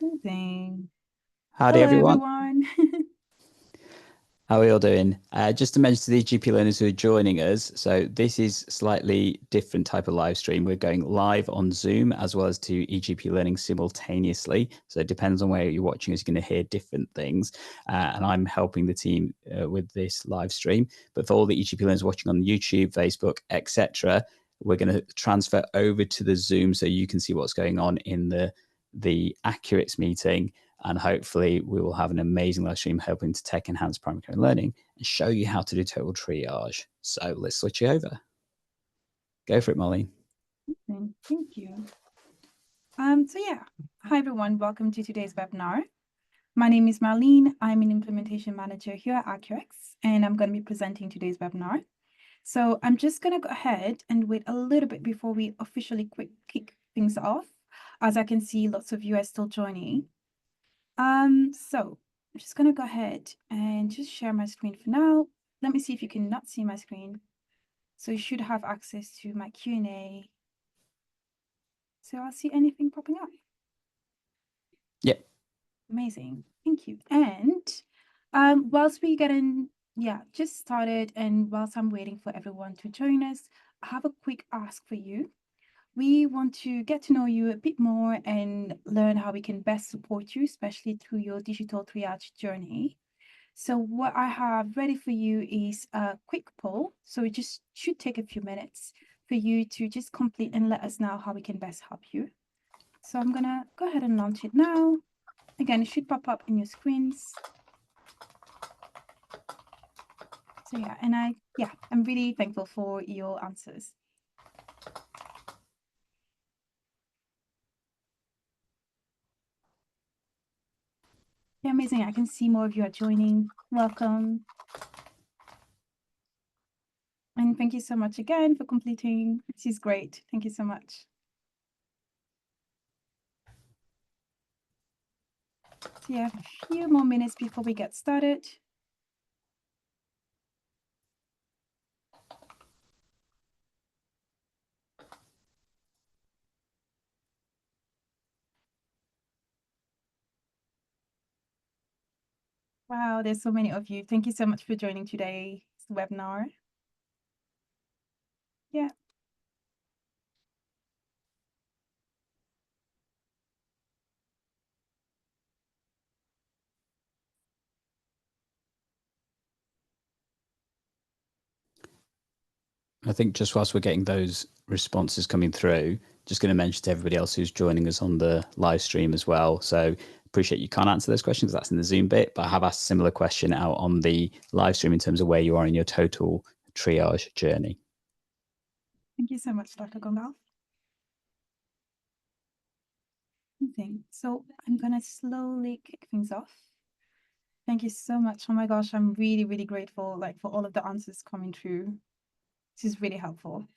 Amazing. Howdy, Hello, everyone. everyone. How are we all doing? Just to mention to the eGP learners who are joining us, so this is slightly different type of live stream. We're going live on Zoom as well as to eGP Learning simultaneously. So it depends on where you're watching us, you're going to hear different things. And I'm helping the team with this live stream. But for all the eGP learners watching on YouTube, Facebook, etc., we're going to transfer over to the Zoom so you can see what's going on in the Accurx meeting, and hopefully we will have an amazing live stream helping to tech enhance primary care learning and show you how to do total triage. So let's switch it over. Go for it, Molly. Thank you. Hi everyone, welcome to today's webinar. My name is Marlene. I'm an implementation manager here at Accurx, and I'm going to be presenting today's webinar. So I'm just going to go ahead and wait a little bit before we officially kick things off, as I can see lots of you are still joining. So I'm just going to go ahead and just share my screen for now. Let me see if you can not see my screen. So you should have access to my Q&A. So I'll see anything popping up. Yep. Amazing. Thank you. And whilst we getting just started, and whilst I'm waiting for everyone to join us, I have a quick ask for you. We want to get to know you a bit more and learn how we can best support you, especially through your digital triage journey. So what I have ready for you is a quick poll. So it just should take a few minutes for you to just complete and let us know how we can best help you. So I'm gonna go ahead and launch it now. Again, it should pop up in your screens. So yeah, and I'm really thankful for your answers. Yeah, amazing. I can see more of you are joining. Welcome. And thank you so much again for completing. This is great. Thank you so much. So yeah, a few more minutes before we get started. Wow, there's so many of you. Thank you so much for joining today's webinar. Yeah. I think just whilst we're getting those responses coming through, just going to mention to everybody else who's joining us on the live stream as well. So appreciate you can't answer those questions. That's in the Zoom bit, but I have asked a similar question out on the live stream in terms of where you are in your total triage journey. Thank you so much, Dr. Gandalf. So I'm going to slowly kick things off. Thank you so much. Oh my gosh, I'm really, really grateful for all of the answers coming through. This is really helpful.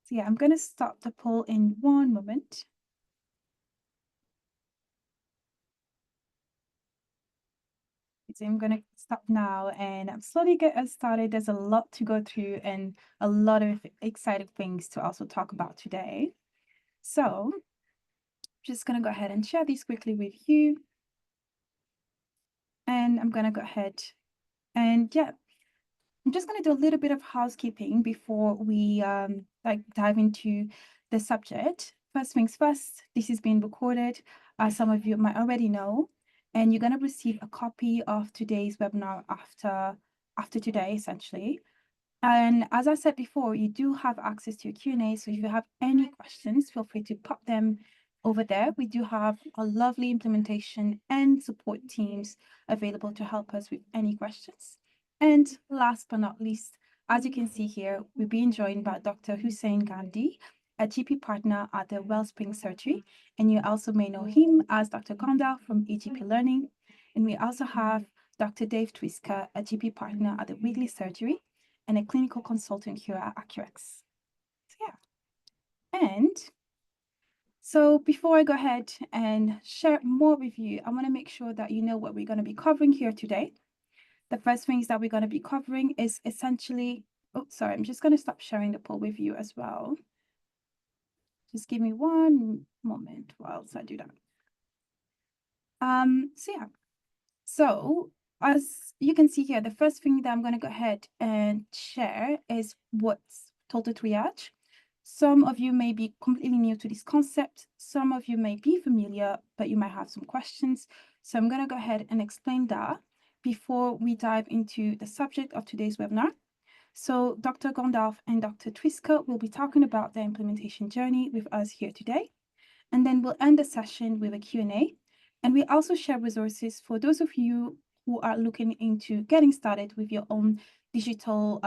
So yeah, I'm going to stop the poll in one moment. So I'm going to stop now and slowly get us started. There's a lot to go through and a lot of exciting things to also talk about today. So I'm just going to go ahead and share these quickly with you. And I'm going to go ahead and I'm just going to do a little bit of housekeeping before we dive into the subject. First things first, this is being recorded, as some of you might already know, and you're going to receive a copy of today's webinar after today, essentially. And as I said before, you do have access to your Q&A, so if you have any questions, feel free to pop them over there. We do have a lovely implementation and support teams available to help us with any questions. And last but not least, as you can see here, we're being joined by Dr. Hussein Gandhi, a GP partner at the Wellspring Surgery. And you also may know him as Dr. Gandalf from eGPlearning. And we also have Dr. Dave Triska, a GP partner at the Wheatley Surgery and a clinical consultant here at Accurx. So yeah. And so before I go ahead and share more with you, I want to make sure that you know what we're going to be covering here today. The first things that we're going to be covering is essentially, I'm just going to stop sharing the poll with you as well. Just give me one moment whilst I do that. So yeah, so as you can see here, the first thing that I'm going to go ahead and share is what's total triage. Some of you may be completely new to this concept. Some of you may be familiar, but you might have some questions. So I'm going to go ahead and explain that before we dive into the subject of today's webinar. So Dr. Gandalf and Dr. Triska will be talking about the implementation journey with us here today. And then we'll end the session with a Q&A. And we also share resources for those of you who are looking into getting started with your own digital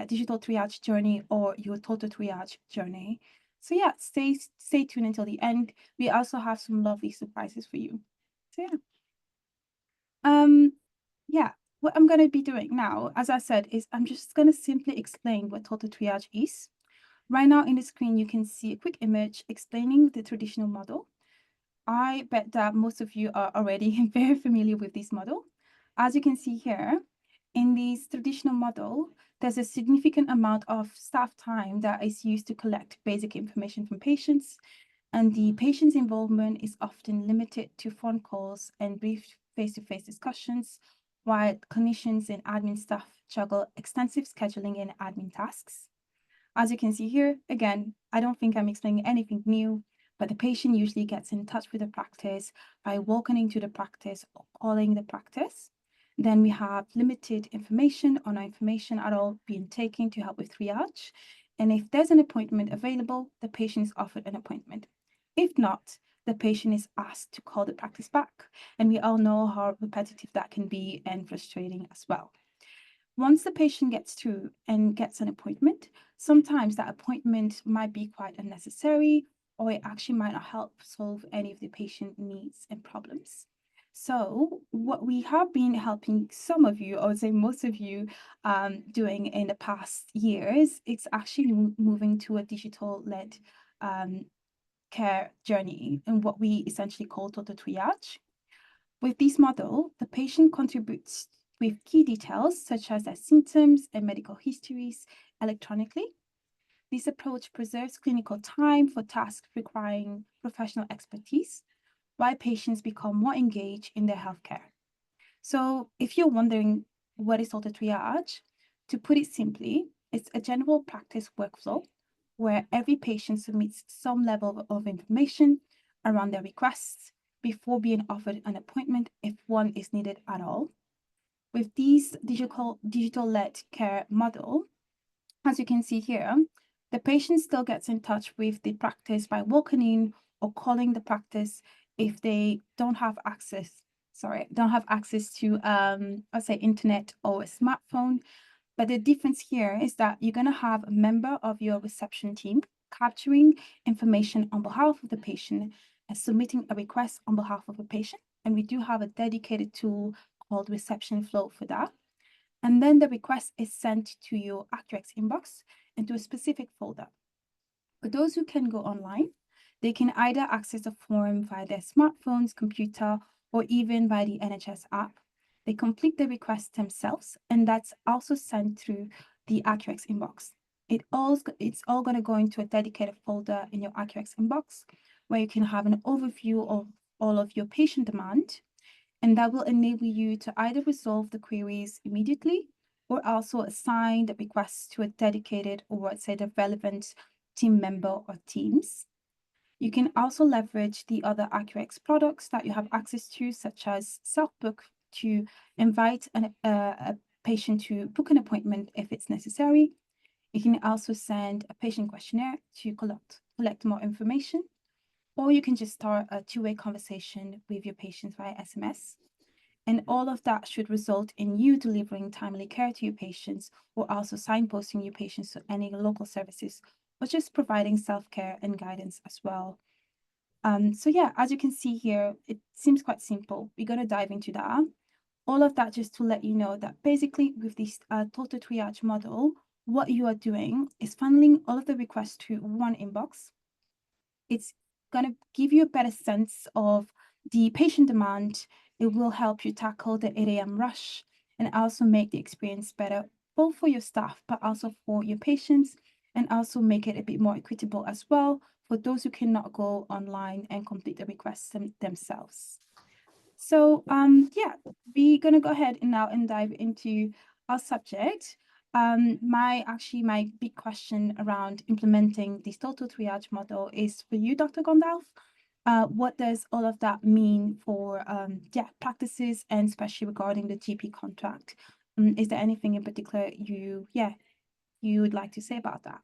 digital triage journey or your total triage journey. So yeah, stay tuned until the end. We also have some lovely surprises for you. So yeah, what I'm going to be doing now, as I said, is I'm just going to simply explain what total triage is. Right now in the screen, you can see a quick image explaining the traditional model. I bet that most of you are already very familiar with this model. As you can see here, in this traditional model, there's a significant amount of staff time that is used to collect basic information from patients, and the patient's involvement is often limited to phone calls and brief face-to-face discussions, while clinicians and admin staff juggle extensive scheduling and admin tasks. As you can see here, again, I don't think I'm explaining anything new, but the patient usually gets in touch with the practice by walking into the practice or calling the practice. Then we have limited information or no information at all being taken to help with triage. And if there's an appointment available, the patient is offered an appointment. If not, the patient is asked to call the practice back. And we all know how repetitive that can be and frustrating as well. Once the patient gets through and gets an appointment, sometimes that appointment might be quite unnecessary, or it actually might not help solve any of the patient needs and problems. So what we have been helping some of you, I would say most of you, doing in the past years, it's actually moving to a digital-led care journey and what we essentially call total triage. With this model, the patient contributes with key details such as their symptoms and medical histories electronically. This approach preserves clinical time for tasks requiring professional expertise, while patients become more engaged in their healthcare. So, if you're wondering what is auto triage, to put it simply, it's a general practice workflow where every patient submits some level of information around their requests before being offered an appointment if one is needed at all. With this digital-led care model, as you can see here, the patient still gets in touch with the practice by walking in or calling the practice if they don't have access to let's say internet or a smartphone. But the difference here is that you're going to have a member of your reception team capturing information on behalf of the patient and submitting a request on behalf of a patient. And we do have a dedicated tool called Reception Flow for that. And then the request is sent to your Accurx inbox into a specific folder. For those who can go online, they can either access the form via their smartphones, computer, or even via the NHS app. They complete the request themselves, and that's also sent through the Accurx inbox. It's all going to go into a dedicated folder in your Accurx inbox, where you can have an overview of all of your patient demand, and that will enable you to either resolve the queries immediately or also assign the requests to a dedicated or, let's say, the relevant team member or teams. You can also leverage the other Accurx products that you have access to, such as Self-Book, to invite a patient to book an appointment if it's necessary. You can also send a patient questionnaire to collect more information, or you can just start a two-way conversation with your patients via SMS. And all of that should result in you delivering timely care to your patients, or also signposting your patients to any local services, or just providing self-care and guidance as well. So yeah, as you can see here, it seems quite simple. We're going to dive into that. All of that just to let you know that basically with this total triage model, what you are doing is funneling all of the requests to one inbox. It's going to give you a better sense of the patient demand. It will help you tackle the 8 a.m. rush and also make the experience better, both for your staff, but also for your patients, and also make it a bit more equitable as well for those who cannot go online and complete the requests themselves. So yeah, we're gonna go ahead and now and dive into our subject. My big question around implementing this total triage model is for you, Dr. Gandalf. What does all of that mean for yeah, practices, and especially regarding the GP contract? Is there anything in particular you would like to say about that?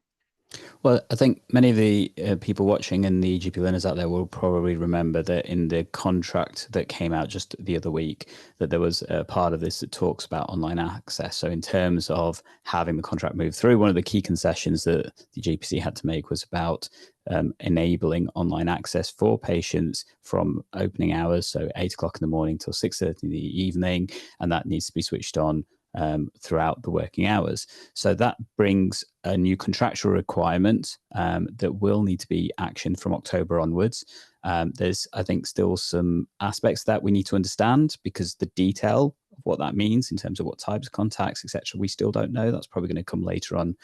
Well, I think many of the people watching and the GP learners out there will probably remember that in the contract that came out just the other week, that there was a part of this that talks about online access. So in terms of having the contract move through, one of the key concessions that the GPC had to make was about enabling online access for patients from opening hours, so 8 o'clock in the morning till 6:30 in the evening, and that needs to be switched on throughout the working hours. So that brings a new contractual requirement that will need to be actioned from October onwards. There's, I think, still some aspects that we need to understand, because the detail of what that means in terms of what types of contacts, etc., we still don't know. That's probably going to come later on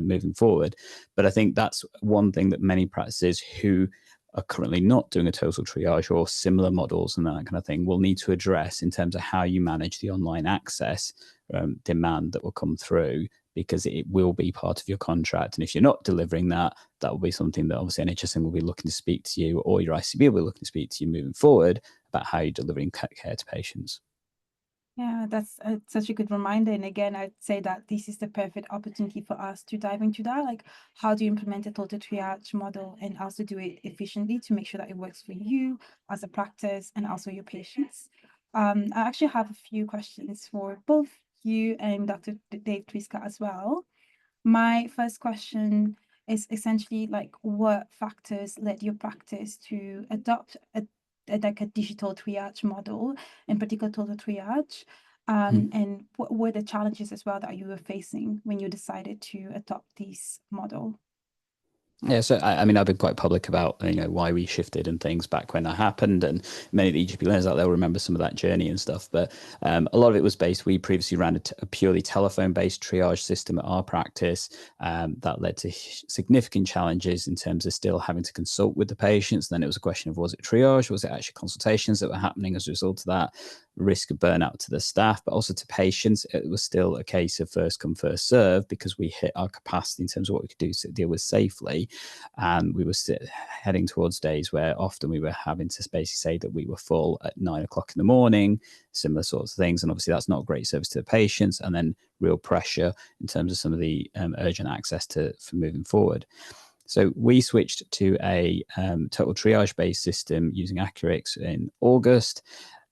moving forward. But I think that's one thing that many practices who are currently not doing a total triage or similar models and that kind of thing will need to address in terms of how you manage the online access demand that will come through, because it will be part of your contract. And if you're not delivering that, that will be something that obviously NHSN will be looking to speak to you, or your ICB will be looking to speak to you moving forward about how you're delivering care to patients. Yeah, that's such a good reminder. And again, I'd say that this is the perfect opportunity for us to dive into that. Like, how do you implement a total triage model and also do it efficiently to make sure that it works for you as a practice and also your patients? I actually have a few questions for both you and Dr. Dave Triska as well. My first question is essentially like, what factors led your practice to adopt like a digital triage model, in particular total triage? And what were the challenges as well that you were facing when you decided to adopt this model? Yeah, so I mean, I've been quite public about why we shifted and things back when that happened, and many of the EGP learners out there will remember some of that journey and stuff. But a lot of it was based. We previously ran a purely telephone-based triage system at our practice that led to significant challenges in terms of still having to consult with the patients. Then it was a question of, was it triage? Was it actually consultations that were happening as a result of that? Risk of burnout to the staff, but also to patients. It was still a case of first come, first serve, because we hit our capacity in terms of what we could do to deal with safely. And we were heading towards days where often we were having to basically say that we were full at 9 o'clock in the morning, similar sorts of things. And obviously that's not great service to the patients, and then real pressure in terms of some of the urgent access for moving forward. So we switched to a total triage based system using Accurx in August.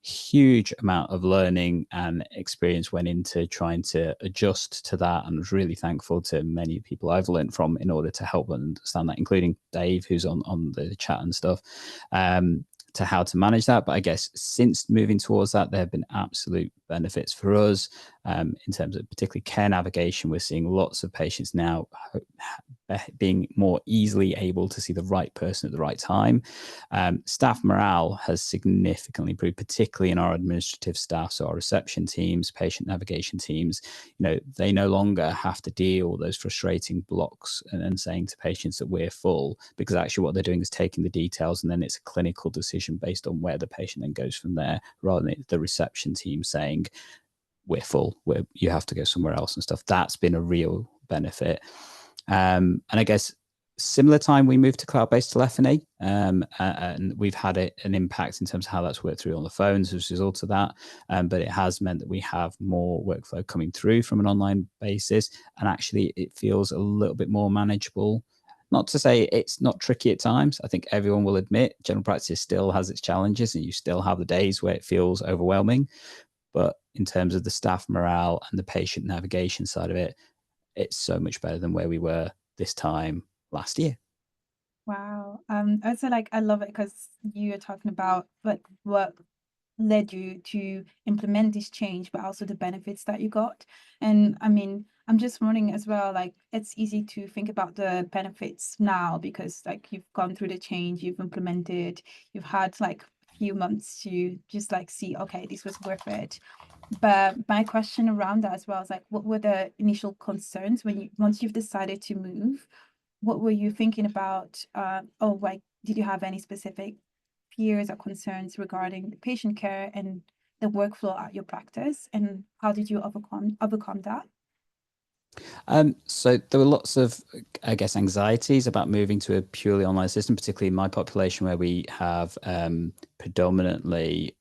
Huge amount of learning and experience went into trying to adjust to that, and I was really thankful to many people I've learned from in order to help understand that, including Dave, who's on the chat and stuff, to how to manage that. But I guess since moving towards that, there have been absolute benefits for us in terms of particularly care navigation. We're seeing lots of patients now being more easily able to see the right person at the right time. Staff morale has significantly improved, particularly in our administrative staff, so our reception teams, patient navigation teams. They no longer have to deal with those frustrating blocks and saying to patients that we're full, because actually what they're doing is taking the details, and then it's a clinical decision based on where the patient then goes from there, rather than the reception team saying we're full, you have to go somewhere else and stuff. That's been a real benefit. And I guess similar time we moved to cloud-based telephony, and we've had an impact in terms of how that's worked through on the phones as a result of that. But it has meant that we have more workflow coming through from an online basis, and actually it feels a little bit more manageable. Not to say it's not tricky at times. I think everyone will admit general practice still has its challenges, and you still have the days where it feels overwhelming. But in terms of the staff morale and the patient navigation side of it, it's so much better than where we were this time last year. Wow. Also, like, I love it because you're talking about like what led you to implement this change, but also the benefits that you got. And I mean, I'm just wondering as well, like, it's easy to think about the benefits now because like you've gone through the change, you've implemented, you've had like a few months to just like see, okay, this was worth it. But my question around that as well is like, what were the initial concerns once you've decided to move? What were you thinking about? Like, did you have any specific fears or concerns regarding the patient care and the workflow at your practice, and how did you overcome that? So there were lots of, I guess, anxieties about moving to a purely online system, particularly in my population where we have predominantly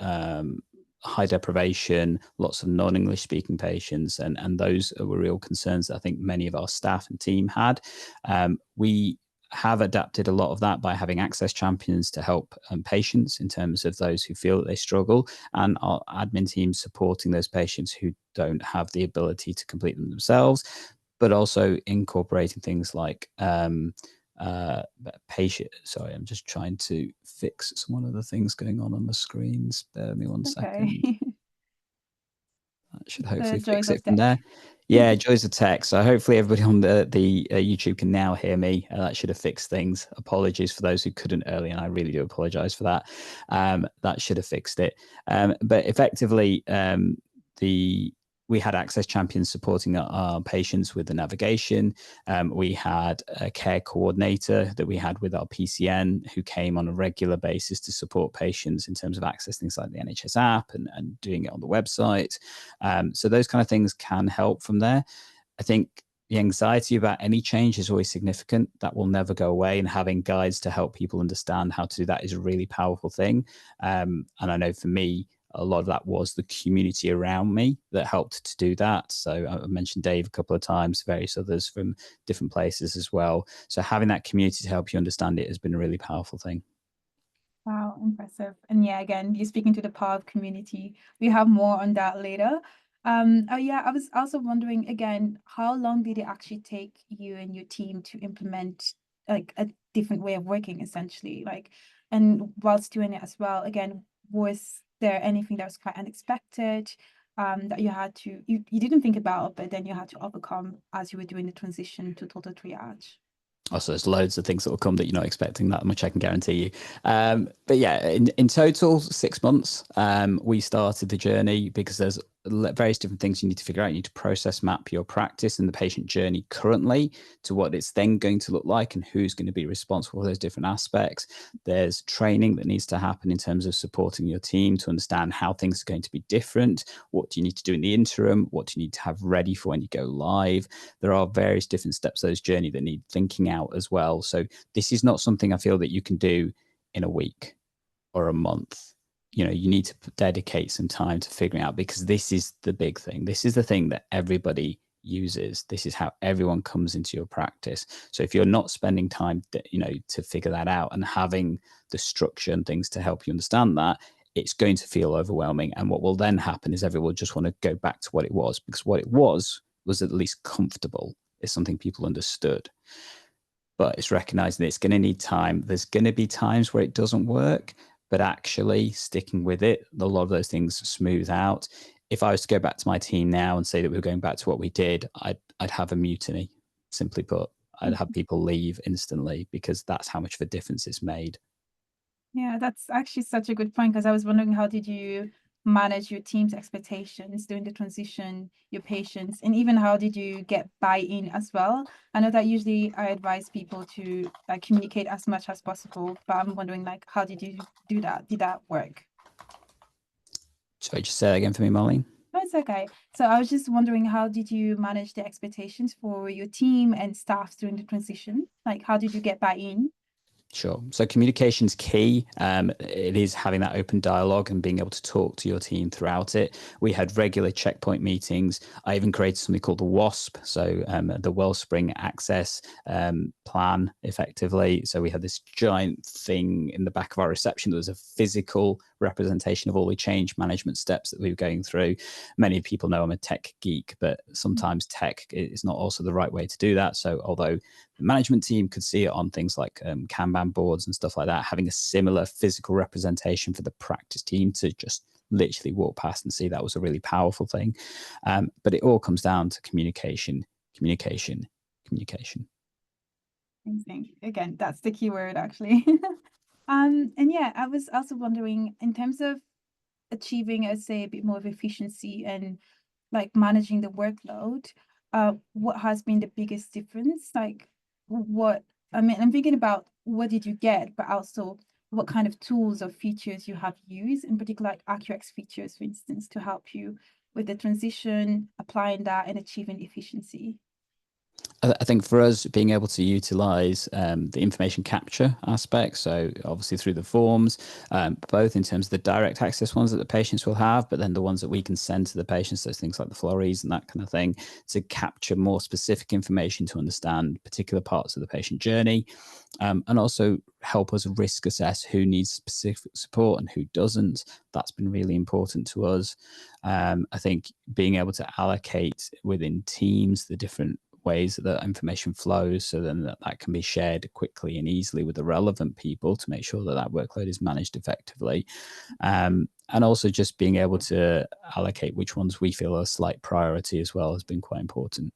high deprivation, lots of non-English speaking patients, and those were real concerns that I think many of our staff and team had. We have adapted a lot of that by having access champions to help patients in terms of those who feel that they struggle, and our admin team supporting those patients who don't have the ability to complete them themselves, but also incorporating things like patient. Sorry, I'm just trying to fix some one of the things going on the screens. Bear me one second. Okay. That should The hopefully joys fix of it from tech. there. Yeah, joys of tech. So hopefully everybody on the YouTube can now hear me. That should have fixed things. Apologies for those who couldn't earlier, and I really do apologize for that. That should have fixed it. But effectively, we had access champions supporting our patients with the navigation. We had a care coordinator that we had with our PCN who came on a regular basis to support patients in terms of access things like the NHS app and doing it on the website. So those kind of things can help from there. I think the anxiety about any change is always significant. That will never go away. And having guides to help people understand how to do that is a really powerful thing. And I know for me, a lot of that was the community around me that helped to do that. So I mentioned Dave a couple of times, various others from different places as well. So having that community to help you understand it has been a really powerful thing. Wow, impressive. And yeah, again, you're speaking to the power of community. We have more on that later. Oh yeah, I was also wondering again, how long did it actually take you and your team to implement like a different way of working essentially? Like, and whilst doing it as well, again, was there anything that was quite unexpected, that you didn't think about, but then you had to overcome as you were doing the transition to total triage? Also, there's loads of things that will come that you're not expecting, that much I can guarantee you. But yeah, in total, 6 months, we started the journey because there's various different things you need to figure out. You need to process map your practice and the patient journey currently to what it's then going to look like and who's going to be responsible for those different aspects. There's training that needs to happen in terms of supporting your team to understand how things are going to be different. What do you need to do in the interim? What do you need to have ready for when you go live? There are various different steps of those journey that need thinking out as well. So this is not something I feel that you can do in a week or a month. You know, you need to dedicate some time to figuring out, because this is the big thing. This is the thing that everybody uses. This is how everyone comes into your practice. So if you're not spending time, to figure that out and having the structure and things to help you understand that, it's going to feel overwhelming. And what will then happen is everyone will just want to go back to what it was, because what it was at least comfortable. It's something people understood. But it's recognizing that it's going to need time. There's going to be times where it doesn't work, but actually sticking with it, a lot of those things smooth out. If I was to go back to my team now and say that we were going back to what we did, I'd have a mutiny, simply put. I'd have people leave instantly, because that's how much of a difference it's made. Yeah, that's actually such a good point, because I was wondering, how did you manage your team's expectations during the transition, your patients, and even how did you get buy-in as well? I know that usually I advise people to like communicate as much as possible, but I'm wondering, like, how did you do that? Did that work? Sorry, just say that again for me, Marlene. No, it's okay. So I was just wondering, how did you manage the expectations for your team and staff during the transition? Like, how did you get buy-in? Sure. So communication's key. It is having that open dialogue and being able to talk to your team throughout it. We had regular checkpoint meetings. I even created something called the WASP, so the Wellspring Access Plan, effectively. So we had this giant thing in the back of our reception that was a physical representation of all the change management steps that we were going through. Many people know I'm a tech geek, but sometimes tech is not also the right way to do that. So although the management team could see it on things like Kanban boards and stuff like that, having a similar physical representation for the practice team to just literally walk past and see, that was a really powerful thing. But it all comes down to communication, communication, communication. Amazing. Again, that's the key word, actually. And yeah, I was also wondering, in terms of achieving, I'd say, a bit more of efficiency and like managing the workload, what has been the biggest difference? Like, what, I mean, I'm thinking about what did you get, but also what kind of tools or features you have used, in particular like Accurx features, for instance, to help you with the transition, applying that and achieving efficiency? I think for us, being able to utilize the information capture aspect, so obviously through the forms, both in terms of the direct access ones that the patients will have, but then the ones that we can send to the patients, those things like the florries and that kind of thing, to capture more specific information to understand particular parts of the patient journey, and also help us risk assess who needs specific support and who doesn't. That's been really important to us. I think being able to allocate within teams the different ways that the information flows, so then that can be shared quickly and easily with the relevant people to make sure that that workload is managed effectively. And also just being able to allocate which ones we feel are a slight priority as well has been quite important.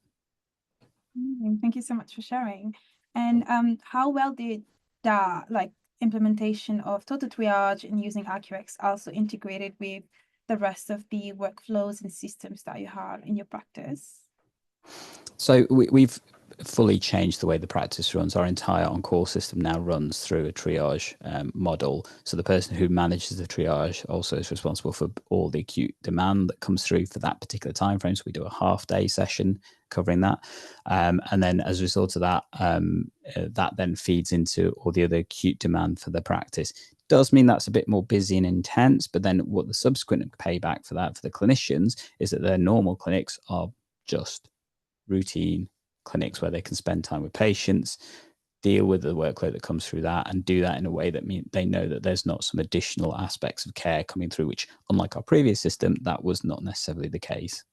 Thank you so much for sharing. And how well did that like implementation of total triage and using Accurx also integrated with the rest of the workflows and systems that you have in your practice? So we've fully changed the way the practice runs. Our entire on-call system now runs through a triage model. So the person who manages the triage also is responsible for all the acute demand that comes through for that particular time frame. So we do a half-day session covering that, and then as a result of that, that then feeds into all the other acute demand for the practice. Does mean that's a bit more busy and intense, but then what the subsequent payback for that for the clinicians is that their normal clinics are just routine clinics where they can spend time with patients, deal with the workload that comes through that, and do that in a way that they know that there's not some additional aspects of care coming through, which, unlike our previous system, that was not necessarily the case.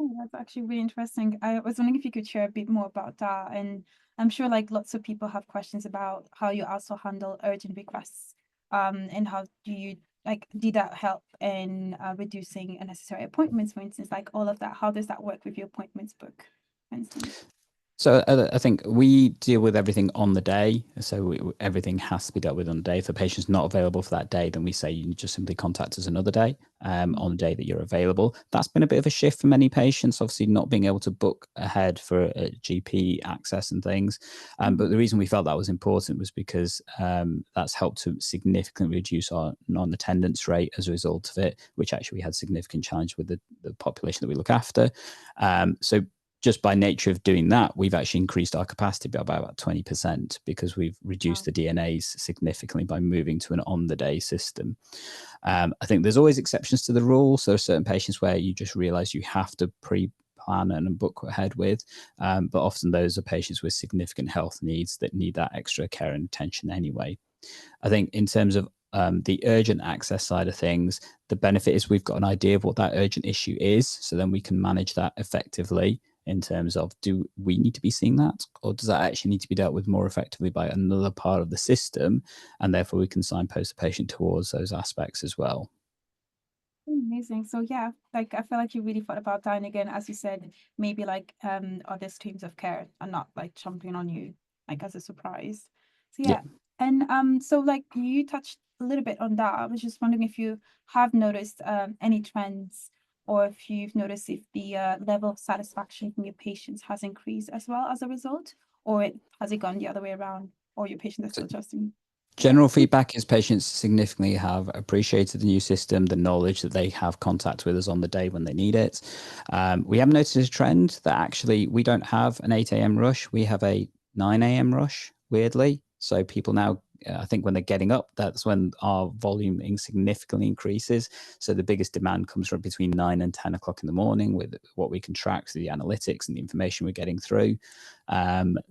Oh, that's actually really interesting. I was wondering if you could share a bit more about that. And I'm sure like lots of people have questions about how you also handle urgent requests. And how do you like did that help in reducing unnecessary appointments, for instance, like all of that? How does that work with your appointments book, for instance? So I think we deal with everything on the day. So everything has to be dealt with on the day. If the patient's not available for that day, then we say you just simply contact us another day on the day that you're available. That's been a bit of a shift for many patients, obviously not being able to book ahead for a GP access and things. But the reason we felt that was important was because that's helped to significantly reduce our non-attendance rate as a result of it, which actually we had significant challenge with the population that we look after. So just by nature of doing that, we've actually increased our capacity by about 20% because we've reduced the DNAs significantly by moving to an on-the-day system. I think there's always exceptions to the rule. So certain patients where you just realize you have to pre-plan and book ahead with, but often those are patients with significant health needs that need that extra care and attention anyway. I think in terms of the urgent access side of things, the benefit is we've got an idea of what that urgent issue is, so then we can manage that effectively in terms of, do we need to be seeing that, or does that actually need to be dealt with more effectively by another part of the system, and therefore we can signpost the patient towards those aspects as well. Amazing. So yeah, like I feel like you really thought about that. And again, as you said, maybe like other streams of care are not like jumping on you like as a surprise. So Yeah. yeah. And so like you touched a little bit on that. I was just wondering if you have noticed any trends, or if you've noticed if the level of satisfaction from your patients has increased as well as a result, or has it gone the other way around, or your patients are still adjusting? Yeah. General feedback is patients significantly have appreciated the new system, the knowledge that they have contact with us on the day when they need it. We have noticed a trend that actually we don't have an 8 a.m. rush. We have a 9 a.m. rush, weirdly. So people now, I think when they're getting up, that's when our volume significantly increases. So the biggest demand comes from between 9 and 10 o'clock in the morning with what we can track through the analytics and the information we're getting through.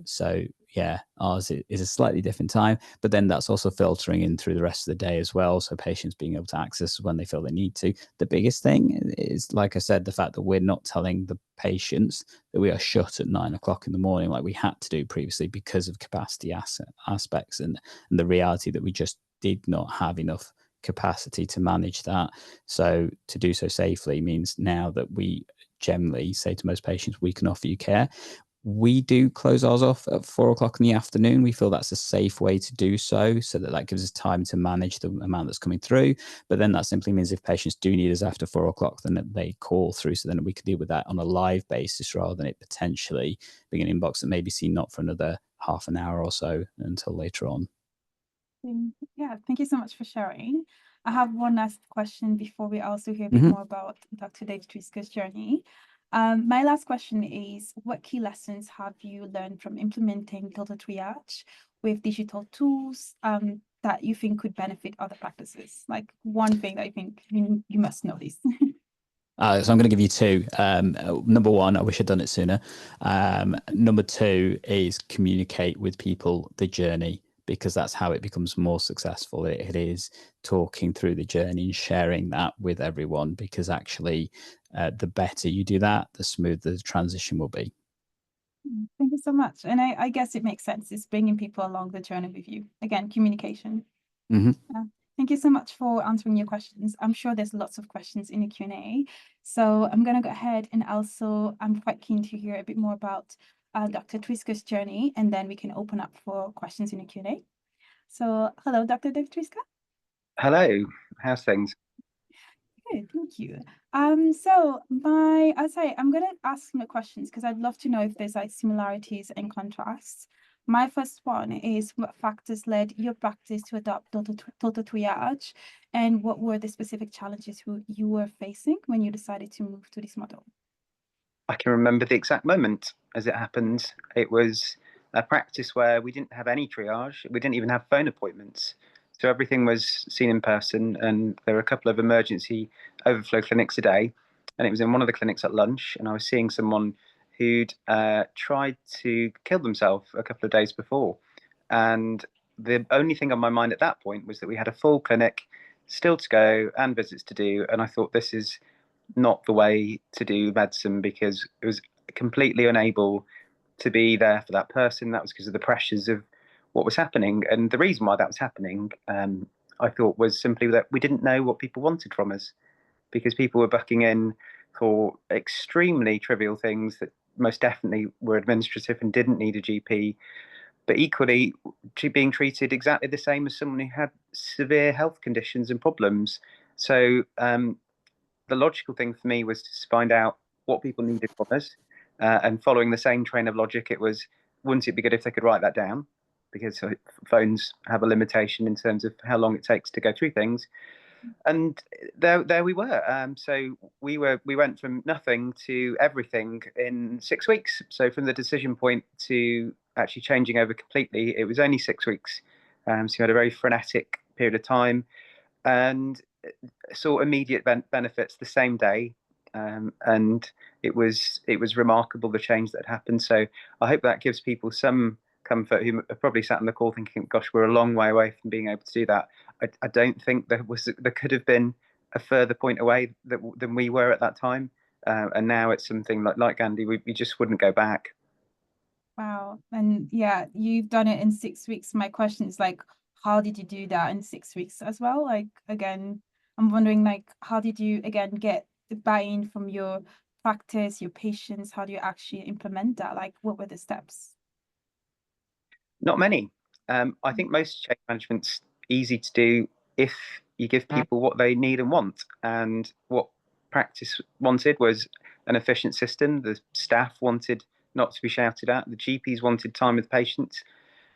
So yeah, ours is a slightly different time, but then that's also filtering in through the rest of the day as well. So patients being able to access when they feel they need to. The biggest thing is, like I said, the fact that we're not telling the patients that we are shut at 9 o'clock in the morning like we had to do previously because of capacity aspects and the reality that we just did not have enough capacity to manage that. So to do so safely means now that we generally say to most patients, we can offer you care. We do close ours off at 4 o'clock in the afternoon. We feel that's a safe way to do so, so that gives us time to manage the amount that's coming through. But then that simply means if patients do need us after 4 o'clock, then they call through. So then we can deal with that on a live basis rather than it potentially being an inbox that may be seen not for another half an hour or so until later on. Yeah, thank you so much for sharing. I have one last question before we also hear a bit Mhm. more about Dr. Dave Triska's journey. My last question is, what key lessons have you learned from implementing total triage with digital tools that you think could benefit other practices? Like one thing that I think you must know this. So I'm going to give you two. Number one, I wish I'd done it sooner. Number two is communicate with people the journey, because that's how it becomes more successful. It is talking through the journey and sharing that with everyone, because actually, the better you do that, the smoother the transition will be. Thank you so much. And I guess it makes sense. It's bringing people along the journey with you. Again, communication. Mm-hmm. Yeah. Thank you so much for answering your questions. I'm sure there's lots of questions in the Q&A. So I'm going to go ahead and also I'm quite keen to hear a bit more about Dr. Triska's journey, and then we can open up for questions in the Q&A. So hello, Dr. Dave Triska. Hello, how's things? Good, thank you. So I'm gonna ask my questions because I'd love to know if there's like similarities and contrasts. My first one is, what factors led your practice to adopt total triage, and what were the specific challenges you were facing when you decided to move to this model? I can remember the exact moment as it happened. It was a practice where we didn't have any triage, we didn't even have phone appointments. So everything was seen in person, and there were a couple of emergency overflow clinics a day. And it was in one of the clinics at lunch, and I was seeing someone who'd tried to kill themselves a couple of days before. And the only thing on my mind at that point was that we had a full clinic still to go and visits to do. And I thought, this is not the way to do medicine, because it was completely unable to be there for that person. That was because of the pressures of what was happening. And the reason why that was happening, I thought, was simply that we didn't know what people wanted from us, because people were bucking in for extremely trivial things that most definitely were administrative and didn't need a GP, but equally being treated exactly the same as someone who had severe health conditions and problems. So the logical thing for me was to find out what people needed from us, and following the same train of logic, it was, wouldn't it be good if they could write that down? Because phones have a limitation in terms of how long it takes to go through things. And there we were. So we went from nothing to everything in 6 weeks. So from the decision point to actually changing over completely, it was only 6 weeks. So we had a very frenetic period of time, and saw immediate benefits the same day, and it was remarkable, the change that happened. So I hope that gives people some comfort who have probably sat in the call thinking, "Gosh, we're a long way away from being able to do that." I don't think there could have been a further point away than we were at that time, and now it's something like Andy, we just wouldn't go back. Wow. And yeah, you've done it in 6 weeks. My question is like, how did you do that in 6 weeks as well? Like, again, I'm wondering, like, how did you again get the buy-in from your practice, your patients? How do you actually implement that? Like, what were the steps? Not many. I think most change management's easy to do if you give people what they need and want. And what practice wanted was an efficient system. The staff wanted not to be shouted at. The GPs wanted time with patients,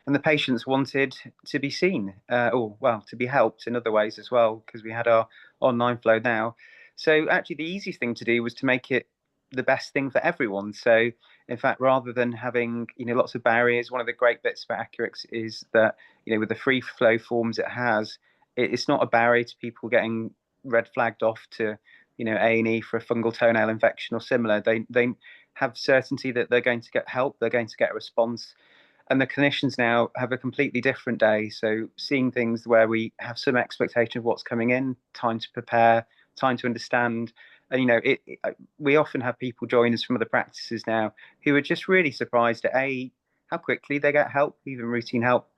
and the patients wanted to be seen, or well, to be helped in other ways as well, because we had our online flow now. So actually, the easiest thing to do was to make it the best thing for everyone. So in fact, rather than having lots of barriers, one of the great bits about Accurx is that with the free flow forms it has, it's not a barrier to people getting red flagged off to A&E for a fungal toenail infection or similar. They have certainty that they're going to get help, they're going to get a response, and the clinicians now have a completely different day. So seeing things where we have some expectation of what's coming in, time to prepare, time to understand. And we often have people join us from other practices now who are just really surprised at A, how quickly they get help, even routine help,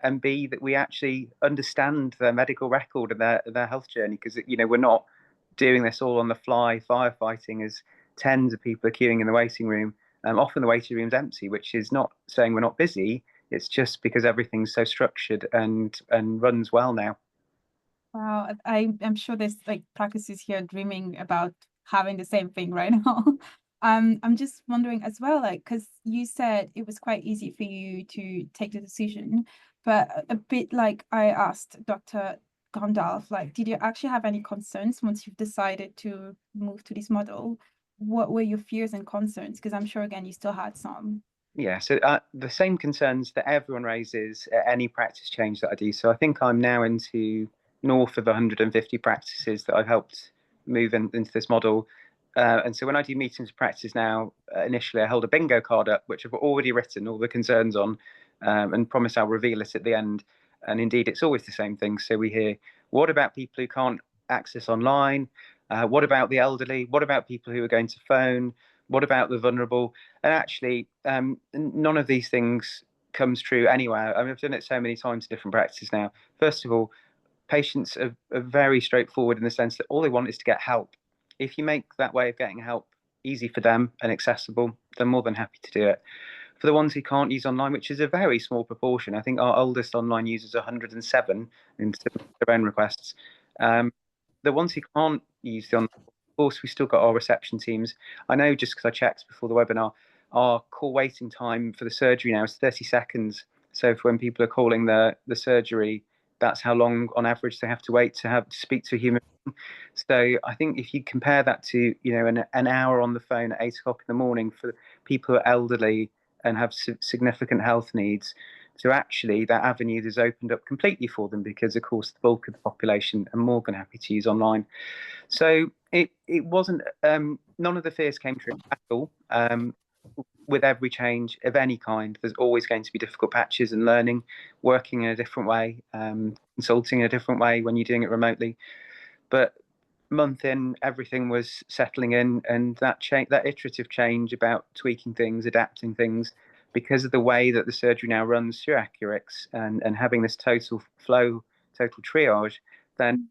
and B, that we actually understand their medical record and their health journey, because we're not doing this all on the fly firefighting as tens of people are queuing in the waiting room. Often the waiting room's empty, which is not saying we're not busy. It's just because everything's so structured and runs well now. Wow, I'm sure there's like practices here dreaming about having the same thing right now. I'm just wondering as well, like, because you said it was quite easy for you to take the decision, but a bit like I asked Dr. Gandalf, like, did you actually have any concerns once you've decided to move to this model? What were your fears and concerns? Because I'm sure, again, you still had some. Yeah, so the same concerns that everyone raises at any practice change that I do. So I think I'm now into north of 150 practices that I've helped move into this model. And so when I do meetings with practices now, initially I hold a bingo card up, which I've already written all the concerns on, and promise I'll reveal it at the end. And indeed, it's always the same thing. So we hear, what about people who can't access online? What about the elderly? What about people who are going to phone? What about the vulnerable? And actually, none of these things comes true anywhere. I mean, I've done it so many times in different practices now. First of all, patients are very straightforward in the sense that all they want is to get help. If you make that way of getting help easy for them and accessible, they're more than happy to do it. For the ones who can't use online, which is a very small proportion, I think our oldest online user is 107 in their own requests. The ones who can't use the online, of course, we've still got our reception teams. I know, just because I checked before the webinar, our call waiting time for the surgery now is 30 seconds. So for when people are calling the surgery, that's how long on average they have to wait to speak to a human being. So I think if you compare that to, you know, an hour on the phone at 8 o'clock in the morning for people who are elderly and have significant health needs, so actually that avenue is opened up completely for them, because of course the bulk of the population are more than happy to use online. So it wasn't, none of the fears came true at all. With every change of any kind, there's always going to be difficult patches and learning, working in a different way, consulting in a different way when you're doing it remotely. But month in, everything was settling in, and that iterative change about tweaking things, adapting things, because of the way that the surgery now runs through Accurx and having this total flow, total triage, then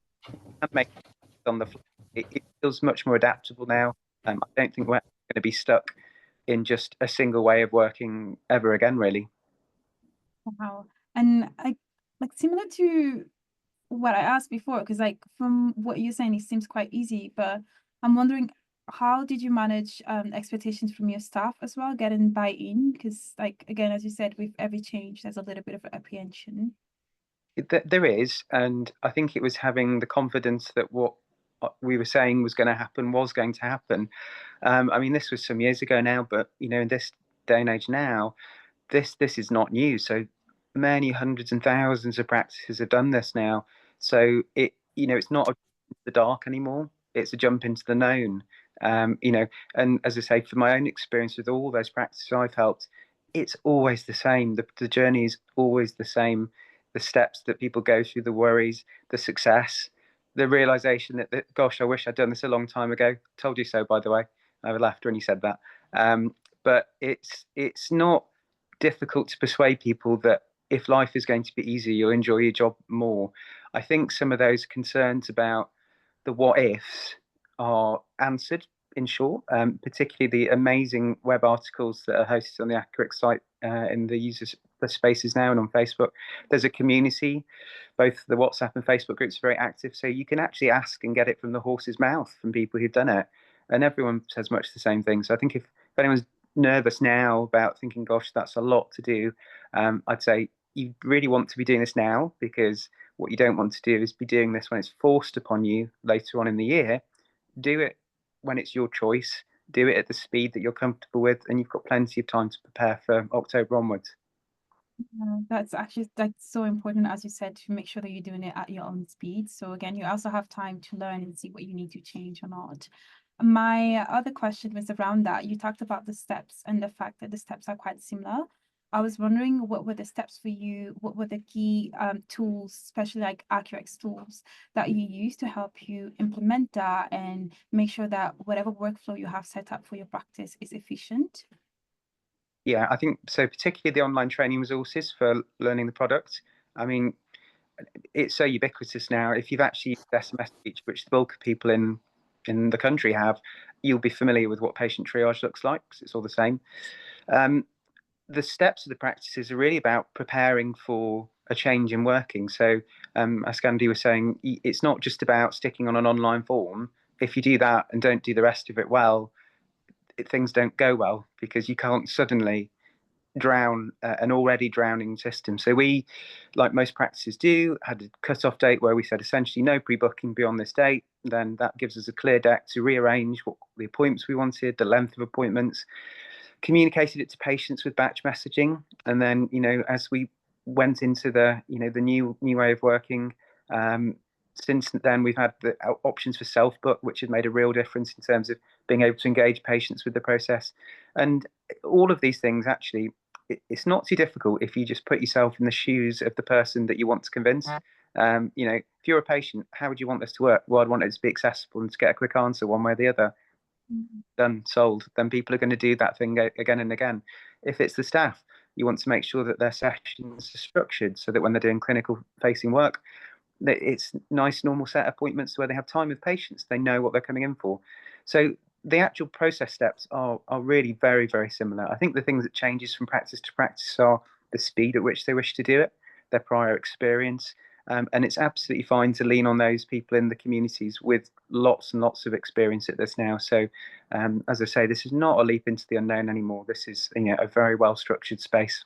that makes it on the fly. It feels much more adaptable now. I don't think we're going to be stuck in just a single way of working ever again, really. Wow. And I, like, similar to what I asked before, because like from what you're saying, it seems quite easy, but I'm wondering, how did you manage expectations from your staff as well, getting buy-in? Because, like, again, as you said, with every change, there's a little bit of apprehension. There is, and I think it was having the confidence that what we were saying was going to happen was going to happen. I mean, this was some years ago now, but you know, in this day and age now, this is not new. So many hundreds and thousands of practices have done this now. So it, you know, it's not a jump into the dark anymore. It's a jump into the known. You know, and as I say, from my own experience with all those practices I've helped, it's always the same. The journey is always the same. The steps that people go through, the worries, the success, the realization that gosh, I wish I'd done this a long time ago. Told you so, by the way. I laughed when you said that. But it's not difficult to persuade people that if life is going to be easier, you'll enjoy your job more. I think some of those concerns about the what ifs are answered in short, particularly the amazing web articles that are hosted on the Accurx site in the user spaces now and on Facebook. There's a community, both the WhatsApp and Facebook groups are very active, so you can actually ask and get it from the horse's mouth from people who've done it, and everyone says much the same thing. So I think if anyone's nervous now about thinking, gosh, that's a lot to do, I'd say you really want to be doing this now, because what you don't want to do is be doing this when it's forced upon you later on in the year. Do it when it's your choice. Do it at the speed that you're comfortable with, and you've got plenty of time to prepare for October onwards. That's actually, like, so important, as you said, to make sure that you're doing it at your own speed. So again, you also have time to learn and see what you need to change or not. My other question was around that. You talked about the steps and the fact that the steps are quite similar. I was wondering, what were the steps for you? What were the key tools, especially like Accurx tools, that you use to help you implement that and make sure that whatever workflow you have set up for your practice is efficient? Yeah, I think so, particularly the online training resources for learning the product. I mean, it's so ubiquitous now. If you've actually used SMS speech, which the bulk of people in the country have, you'll be familiar with what patient triage looks like, because it's all the same. The steps of the practices are really about preparing for a change in working. So, as Gandhi was saying, it's not just about sticking on an online form. If you do that and don't do the rest of it well, things don't go well, because you can't suddenly drown an already drowning system. So we, like most practices do, had a cut-off date where we said essentially no pre-booking beyond this date. Then that gives us a clear deck to rearrange what the appointments we wanted, the length of appointments, communicated it to patients with batch messaging. And then, as we went into the new way of working, since then we've had the options for self-book, which has made a real difference in terms of being able to engage patients with the process. And all of these things, actually, it's not too difficult if you just put yourself in the shoes of the person that you want to convince. If you're a patient, how would you want this to work? Well, I'd want it to be accessible and to get a quick answer one way or the other. Done, sold. Then people are going to do that thing again and again. If it's the staff, you want to make sure that their sessions are structured so that when they're doing clinical facing work, it's nice normal set appointments where they have time with patients, they know what they're coming in for. So the actual process steps are really very, very similar. I think the things that changes from practice to practice are the speed at which they wish to do it, their prior experience, and it's absolutely fine to lean on those people in the communities with lots and lots of experience at this now. So as I say, this is not a leap into the unknown anymore. This is a very well structured space.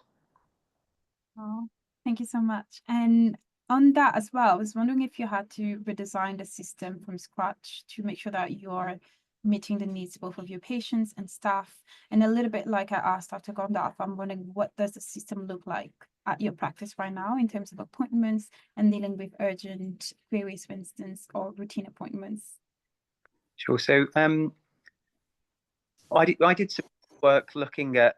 Oh, thank you so much. And on that as well, I was wondering if you had to redesign the system from scratch to make sure that you're meeting the needs both of your patients and staff. And a little bit like I asked Dr. Gandalf, I'm wondering, what does the system look like at your practice right now in terms of appointments and dealing with urgent queries, for instance, or routine appointments? Sure. So I did some work looking at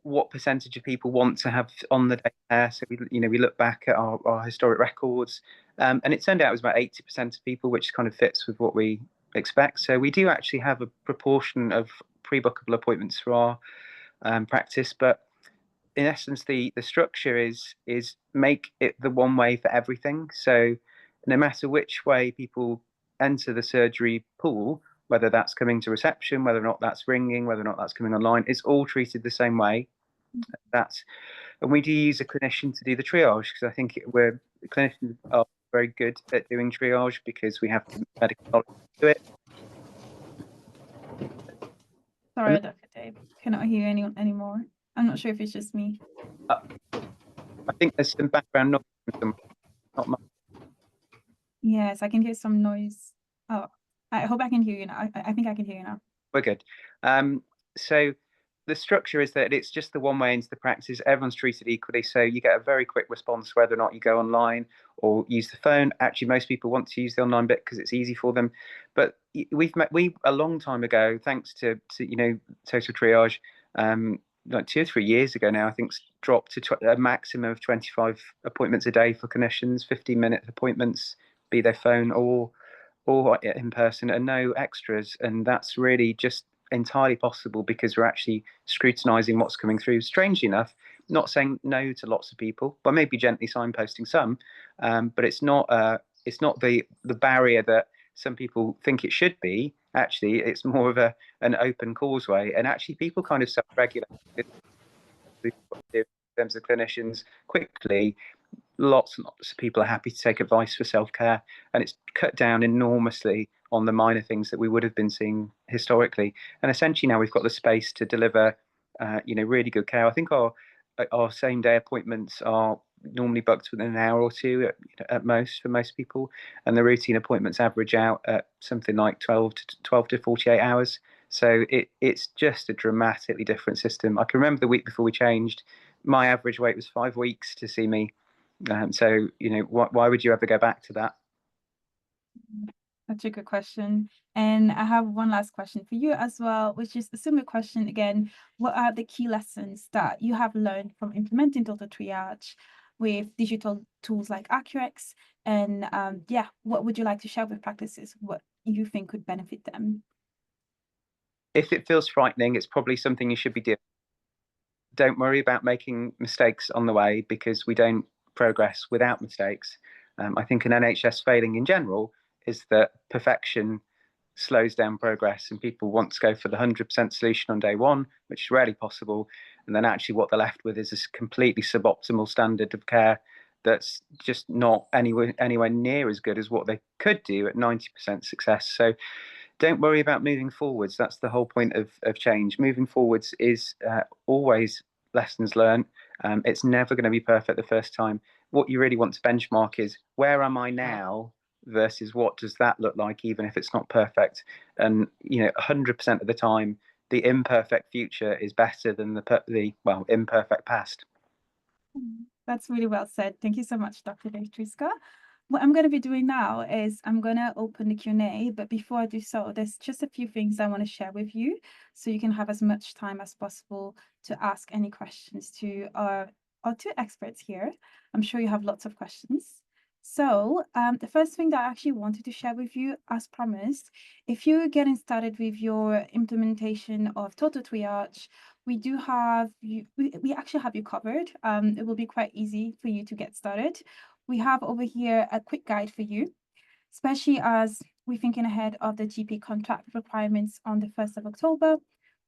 what percentage of people want to have on the day care. So we look back at our historic records, and it turned out it was about 80% of people, which kind of fits with what we expect. So we do actually have a proportion of pre-bookable appointments for our practice, but in essence, the structure is make it the one way for everything. So no matter which way people enter the surgery pool, whether that's coming to reception, whether or not that's ringing, whether or not that's coming online, it's all treated the same way. And we do use a clinician to do the triage, because I think clinicians are very good at doing triage because we have the medical knowledge to do it. Sorry, Dr. Dave, cannot hear anyone anymore. I'm not sure if it's just me. I think there's some background noise from someone, not much. Yes, I can hear some noise. Oh, I hope I can hear you now. I think I can hear you now. We're good. So the structure is that it's just the one way into the practice. Everyone's treated equally. So you get a very quick response whether or not you go online or use the phone. Actually, most people want to use the online bit because it's easy for them. But we a long time ago, thanks to Total Triage, like 2 or 3 years ago now, I think dropped to a maximum of 25 appointments a day for clinicians, 15-minute appointments, be they phone or in person, and no extras. And that's really just entirely possible because we're actually scrutinizing what's coming through. Strangely enough, not saying no to lots of people, but maybe gently signposting some, but it's not the barrier that some people think it should be. Actually, it's more of an open causeway, and actually people kind of self-regulate in terms of clinicians quickly. Lots and lots of people are happy to take advice for self-care, and it's cut down enormously on the minor things that we would have been seeing historically. And essentially now we've got the space to deliver really good care. I think our same day appointments are normally booked within an hour or two at most for most people, and the routine appointments average out at something like 12 to 48 hours. So it's just a dramatically different system. I can remember the week before we changed, my average wait was 5 weeks to see me. So why would you ever go back to that? That's a good question. And I have one last question for you as well, which is a similar question again. What are the key lessons that you have learned from implementing Total Triage with digital tools like Accurx? And what would you like to share with practices? What you think could benefit them? If it feels frightening, it's probably something you should be doing. Don't worry about making mistakes on the way, because we don't progress without mistakes. I think an NHS failing in general is that perfection slows down progress, and people want to go for the 100% solution on day one, which is rarely possible. And then actually what they're left with is this completely suboptimal standard of care that's just not anywhere near as good as what they could do at 90% success. So don't worry about moving forwards. That's the whole point of change. Moving forwards is always lessons learned. It's never going to be perfect the first time. What you really want to benchmark is, where am I now versus what does that look like, even if it's not perfect. And 100% of the time, the imperfect future is better than the imperfect past. That's really well said. Thank you so much, Dr. Triska. What I'm going to be doing now is I'm going to open the Q&A, but before I do so, there's just a few things I want to share with you so you can have as much time as possible to ask any questions to our two experts here. I'm sure you have lots of questions. So the first thing that I actually wanted to share with you, as promised, if you're getting started with your implementation of Total Triage, we do have you, we actually have you covered. It will be quite easy for you to get started. We have over here a quick guide for you, especially as we're thinking ahead of the GP contract requirements on the 1st of October.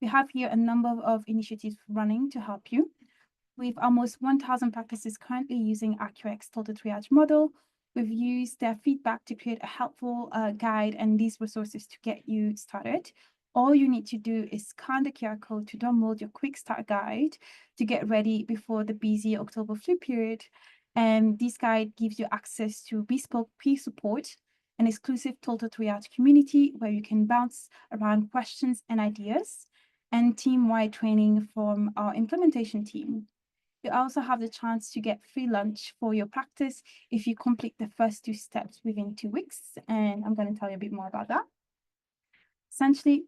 We have here a number of initiatives running to help you. We've almost 1,000 practices currently using Accurx Total Triage model. We've used their feedback to create a helpful guide and these resources to get you started. All you need to do is scan the QR code to download your quick start guide to get ready before the busy October flu period. And this guide gives you access to bespoke peer support, an exclusive Total Triage community where you can bounce around questions and ideas, and team-wide training from our implementation team. You also have the chance to get free lunch for your practice if you complete the first 2 steps within 2 weeks. And I'm going to tell you a bit more about that. Essentially,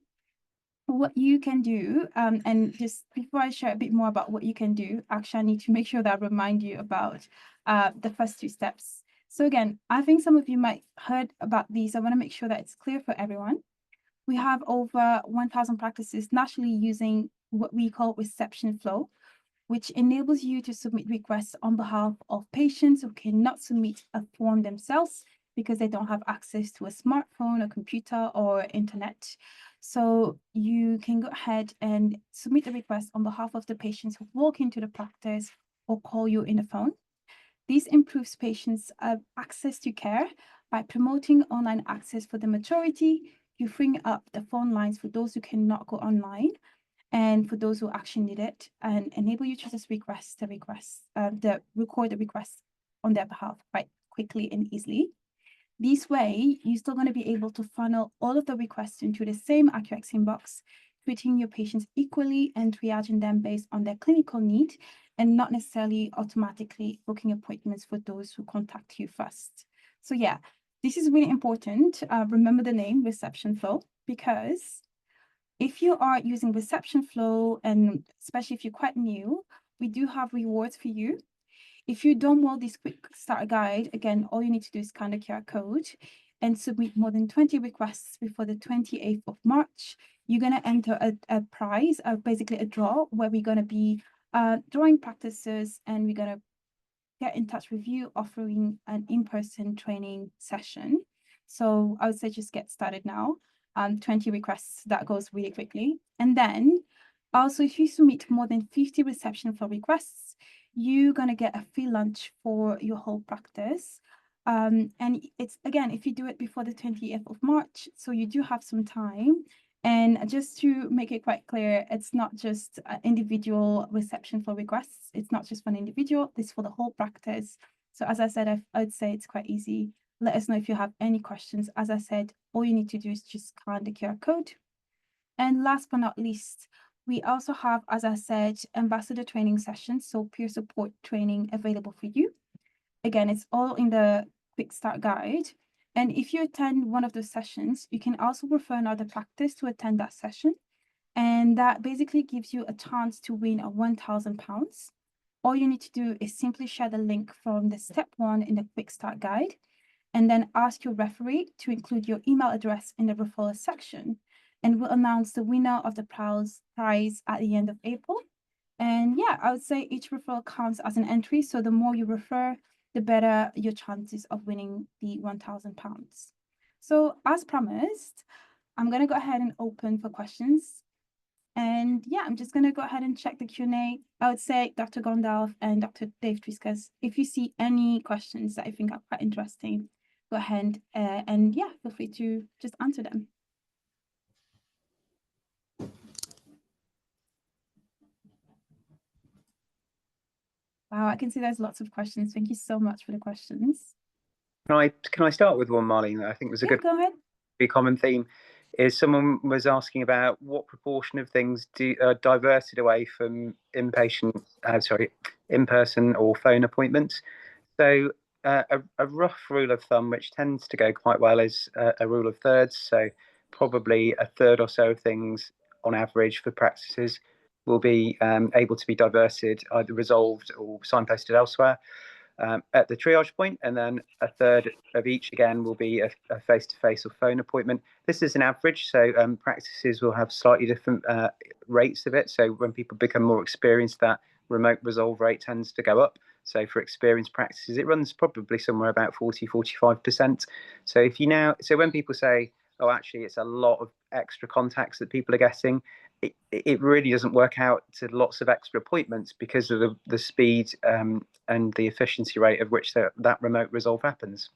what you can do, and just before I share a bit more about what you can do, actually, I need to make sure that I remind you about the first 2 steps. So again, I think some of you might heard about these. I want to make sure that it's clear for everyone. We have over 1,000 practices nationally using what we call reception flow, which enables you to submit requests on behalf of patients who cannot submit a form themselves because they don't have access to a smartphone, a computer, or internet. So you can go ahead and submit a request on behalf of the patients who walk into the practice or call you in the phone. This improves patients' access to care by promoting online access for the majority. You bring up the phone lines for those who cannot go online, and for those who actually need it, and enable you to just record the request on their behalf quite quickly and easily. This way, you're still going to be able to funnel all of the requests into the same Accurx inbox, treating your patients equally and triaging them based on their clinical need, and not necessarily automatically booking appointments for those who contact you first. So yeah, this is really important. Remember the name, reception flow, because if you are using reception flow, and especially if you're quite new, we do have rewards for you. If you download this quick start guide, again, all you need to do is scan the QR code and submit more than 20 requests before the 28th of March. You're going to enter a prize, basically a draw, where we're going to be drawing practices, and we're going to get in touch with you offering an in-person training session. So I would say just get started now. 20 requests, that goes really quickly. And then also, if you submit more than 50 reception flow requests, you're going to get a free lunch for your whole practice. And it's, again, if you do it before the 20th of March, so you do have some time. And just to make it quite clear, it's not just individual reception flow requests. It's not just for an individual, it's for the whole practice. So as I said, I'd say it's quite easy. Let us know if you have any questions. As I said, all you need to do is just scan the QR code. And last but not least, we also have, as I said, ambassador training sessions, so peer support training available for you. Again, it's all in the quick start guide. And if you attend one of those sessions, you can also refer another practice to attend that session. And that basically gives you a chance to win a £1,000. All you need to do is simply share the link from the step 1 in the quick start guide, and then ask your referee to include your email address in the referral section. And we'll announce the winner of the prize at the end of April. And yeah, I would say each referral counts as an entry. So the more you refer, the better your chances of winning the £1,000. So as promised, I'm going to go ahead and open for questions. And yeah, I'm just going to go ahead and check the Q&A. I would say Dr. Gandalf and Dr. Dave Triska, if you see any questions that I think are quite interesting, go ahead and yeah, feel free to just answer them. Wow, I can see there's lots of questions. Thank you so much for the questions. Can I start with one, Marlene, that I think was a Yeah, good, go ahead. common theme? Is someone was asking about what proportion of things are diverted away from in-person or phone appointments. So a rough rule of thumb, which tends to go quite well, is a rule of thirds. So probably a third or so of things on average for practices will be able to be diverted, either resolved or signposted elsewhere at the triage point, and then a third of each again will be a face-to-face or phone appointment. This is an average, so practices will have slightly different rates of it. So when people become more experienced, that remote resolve rate tends to go up. So for experienced practices, it runs probably somewhere about 40–45%. So when people say, oh, actually, it's a lot of extra contacts that people are getting, it really doesn't work out to lots of extra appointments because of the speed and the efficiency rate of which that remote resolve happens.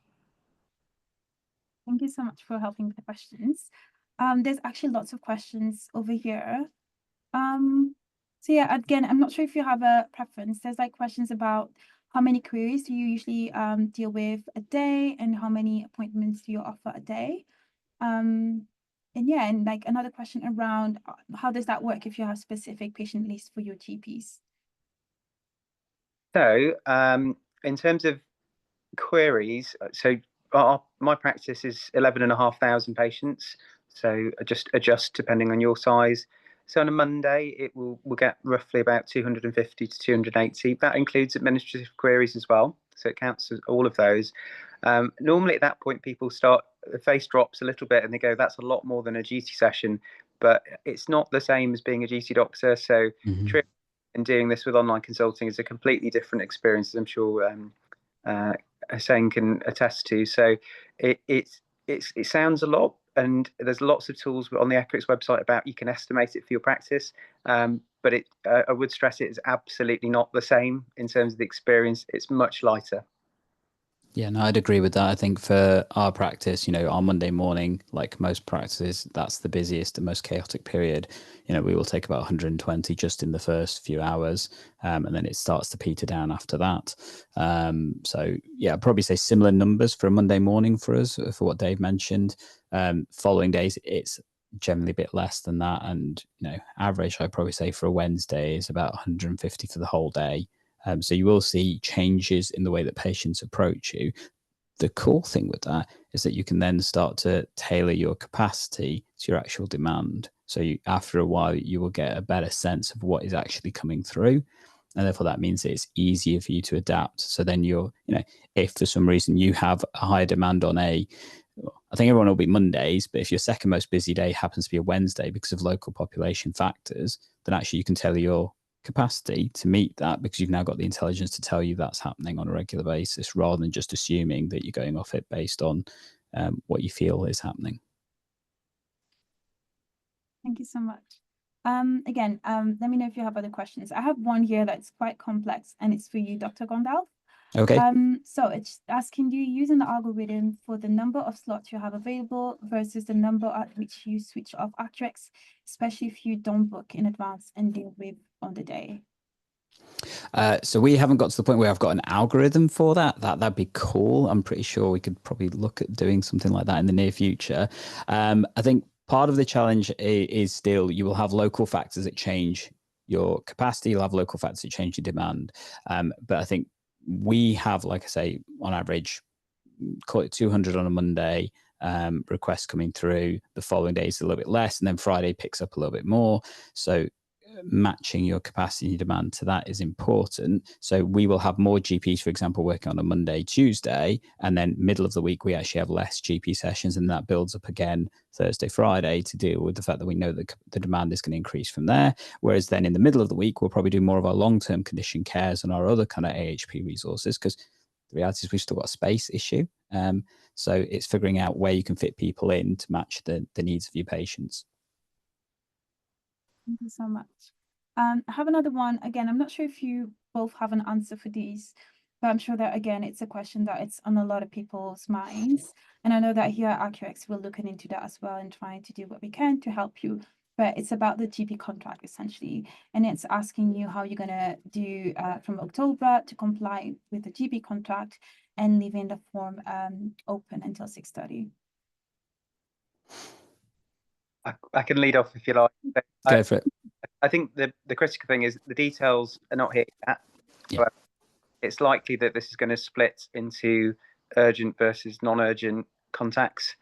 Thank you so much for helping with the questions. There's actually lots of questions over here. So yeah, again, I'm not sure if you have a preference. There's like questions about how many queries do you usually deal with a day, and how many appointments do you offer a day? And yeah, and like another question around how does that work if you have specific patient lists for your GPs? So in terms of queries, so my practice is 11,500 patients. So adjust depending on your size. So on a Monday, we'll get roughly about 250 to 280. That includes administrative queries as well. So it counts as all of those. Normally at that point, the face drops a little bit and they go, that's a lot more than a duty session, but it's not the same as being a duty doctor. So and doing this with online consulting is a completely different experience, as I'm sure Hussein can attest to. So it sounds a lot, and there's lots of tools on the Accurx website about you can estimate it for your practice. But I would stress it is absolutely not the same in terms of the experience. It's much lighter. Yeah, no, I'd agree with that. I think for our practice, our Monday morning, like most practices, that's the busiest and most chaotic period. We will take about 120 just in the first few hours, and then it starts to peter down after that. So yeah, I'd probably say similar numbers for a Monday morning for us, for what Dave mentioned. Following days, it's generally a bit less than that. And, average, I'd probably say for a Wednesday is about 150 for the whole day. So you will see changes in the way that patients approach you. The cool thing with that is that you can then start to tailor your capacity to your actual demand. So after a while, you will get a better sense of what is actually coming through. And therefore, that means that it's easier for you to adapt. So then if for some reason you have a higher demand on I think everyone will be Mondays, but if your second most busy day happens to be a Wednesday because of local population factors, then actually you can tailor your capacity to meet that, because you've now got the intelligence to tell you that's happening on a regular basis, rather than just assuming that you're going off it based on what you feel is happening. Thank you so much. Again, let me know if you have other questions. I have one here that's quite complex, and it's for you, Dr. Gandalf. Okay. So it's asking you using the algorithm for the number of slots you have available versus the number at which you switch off Accurx, especially if you don't book in advance and deal with on the day. So we haven't got to the point where I've got an algorithm for that. That'd be cool. I'm pretty sure we could probably look at doing something like that in the near future. I think part of the challenge is still you will have local factors that change your capacity. You'll have local factors that change your demand. But I think we have, like I say, on average, call it 200 on a Monday. Requests coming through. The following day is a little bit less, and then Friday picks up a little bit more. So matching your capacity and demand to that is important. So we will have more GPs, for example, working on a Monday, Tuesday, and then middle of the week, we actually have less GP sessions, and that builds up again Thursday, Friday to deal with the fact that we know that the demand is going to increase from there. Whereas then in the middle of the week, we'll probably do more of our long-term condition cares and our other kind of AHP resources, because the reality is we've still got a space issue. So it's figuring out where you can fit people in to match the needs of your patients. Thank you so much. I have another one. Again, I'm not sure if you both have an answer for these, but I'm sure that, again, it's a question that it's on a lot of people's minds. And I know that here at Accurx, we're looking into that as well and trying to do what we can to help you but it's about the GP contract essentially. And it's asking you how you're going to do from October to comply with the GP contract and leaving the form open until 6:30. I can lead off if you like. Go for it. I think the critical thing is the details are not here yet. Yeah. However, it's likely that this is going to split into urgent versus non-urgent contacts.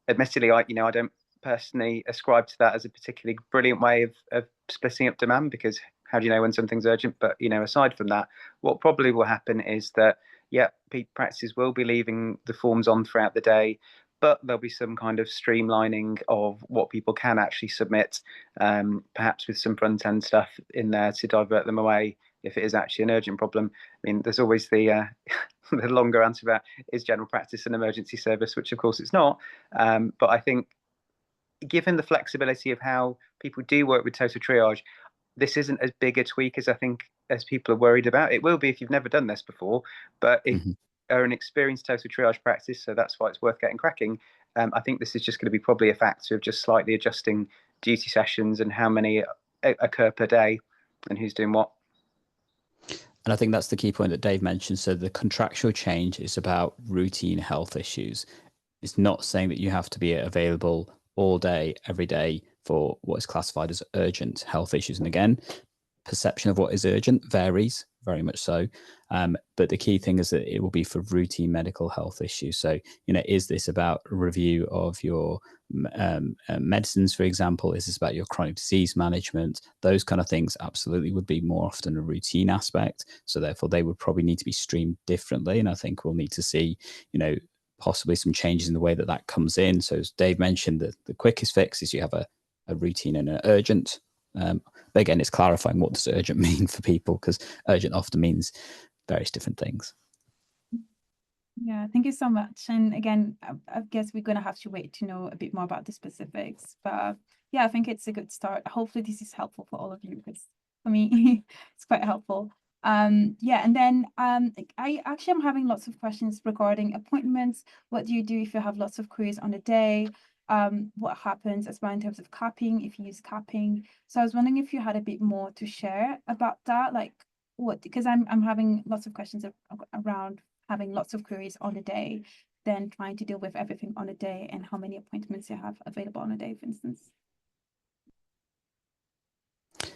Admittedly, I don't personally ascribe to that as a particularly brilliant way of splitting up demand, because how do you know when something's urgent? But aside from that, what probably will happen is that practices will be leaving the forms on throughout the day, but there'll be some kind of streamlining of what people can actually submit, perhaps with some front end stuff in there to divert them away if it is actually an urgent problem. I mean, there's always the the longer answer about is general practice an emergency service, which of course it's not. But I think given the flexibility of how people do work with total triage, this isn't as big a tweak as I think as people are worried about. It will be if you've never done this before, but if you are an experienced total triage practice, so that's why it's worth getting cracking. I think this is just going to be probably a factor of just slightly adjusting duty sessions and how many occur per day and who's doing what. And I think that's the key point that Dave mentioned. So the contractual change is about routine health issues. It's not saying that you have to be available all day, every day for what is classified as urgent health issues. And again, perception of what is urgent varies very much so. But the key thing is that it will be for routine medical health issues. So, is this about a review of your medicines, for example? Is this about your chronic disease management? Those kind of things absolutely would be more often a routine aspect. So therefore, they would probably need to be streamed differently. And I think we'll need to see, possibly some changes in the way that comes in. So as Dave mentioned, the quickest fix is you have a routine and an urgent. But again, it's clarifying what does urgent mean for people, because urgent often means various different things. Yeah, thank you so much. And again, I guess we're going to have to wait to know a bit more about the specifics. But yeah, I think it's a good start. Hopefully this is helpful for all of you, because for me, it's quite helpful. Yeah, and then I actually am having lots of questions regarding appointments. What do you do if you have lots of queries on a day? What happens as well in terms of capping, if you use capping? So I was wondering if you had a bit more to share about that, like because I'm having lots of questions around having lots of queries on a day, then trying to deal with everything on a day, and how many appointments you have available on a day, for instance.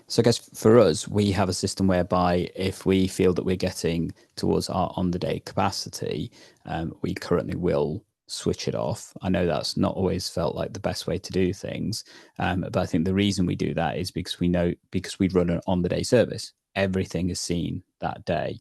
So I guess for us, we have a system whereby if we feel that we're getting towards our on-the-day capacity, we currently will switch it off. I know that's not always felt like the best way to do things, but I think the reason we do that is because we run an on-the-day service. Everything is seen that day.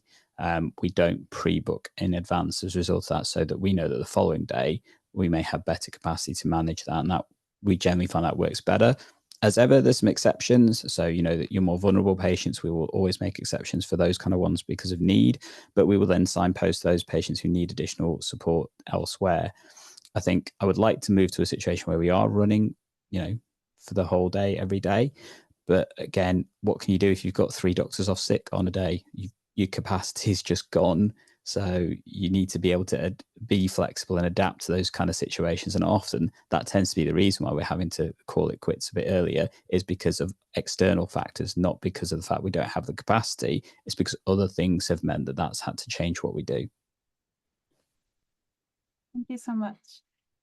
We don't pre-book in advance as a result of that, so that we know that the following day we may have better capacity to manage that, and that we generally find that works better. As ever, there's some exceptions. So, that your more vulnerable patients, we will always make exceptions for those kind of ones because of need, but we will then signpost those patients who need additional support elsewhere. I think I would like to move to a situation where we are running, for the whole day, every day. But again, what can you do if you've got 3 doctors off sick on a day? Your capacity is just gone. So you need to be able to be flexible and adapt to those kind of situations. And often that tends to be the reason why we're having to call it quits a bit earlier, is because of external factors, not because of the fact we don't have the capacity. It's because other things have meant that that's had to change what we do. Thank you so much.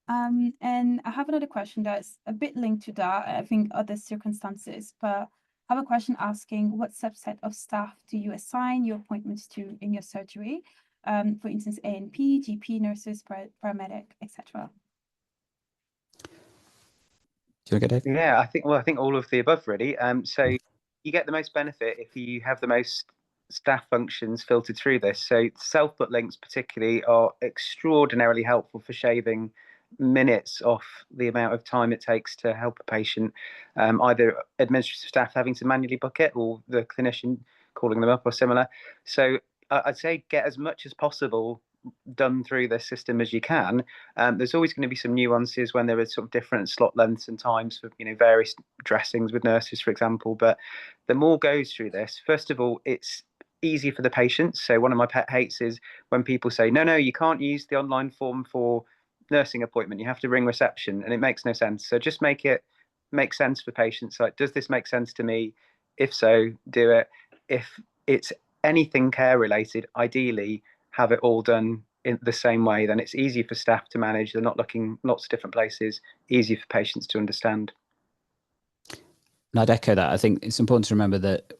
And I have another question that's a bit linked to that, I think other circumstances, but I have a question asking, what subset of staff do you assign your appointments to in your surgery? For instance, A&P, GP, nurses, paramedic, etc. Do you want to go, Dave? Yeah, I think all of the above really. So you get the most benefit if you have the most staff functions filtered through this. So self-put links particularly are extraordinarily helpful for shaving minutes off the amount of time it takes to help a patient, either administrative staff having to manually book it or the clinician calling them up or similar. So I'd say get as much as possible done through this system as you can. There's always going to be some nuances when there are sort of different slot lengths and times for various dressings with nurses, for example. But the more goes through this, first of all, it's easy for the patients. So one of my pet hates is when people say, no, you can't use the online form for nursing appointment, you have to ring reception, and it makes no sense. So just make it make sense for patients? Like, does this make sense to me? If so, do it. If it's anything care related, ideally have it all done in the same way. Then it's easier for staff to manage. They're not looking lots of different places. Easier for patients to understand. And I'd echo that. I think it's important to remember that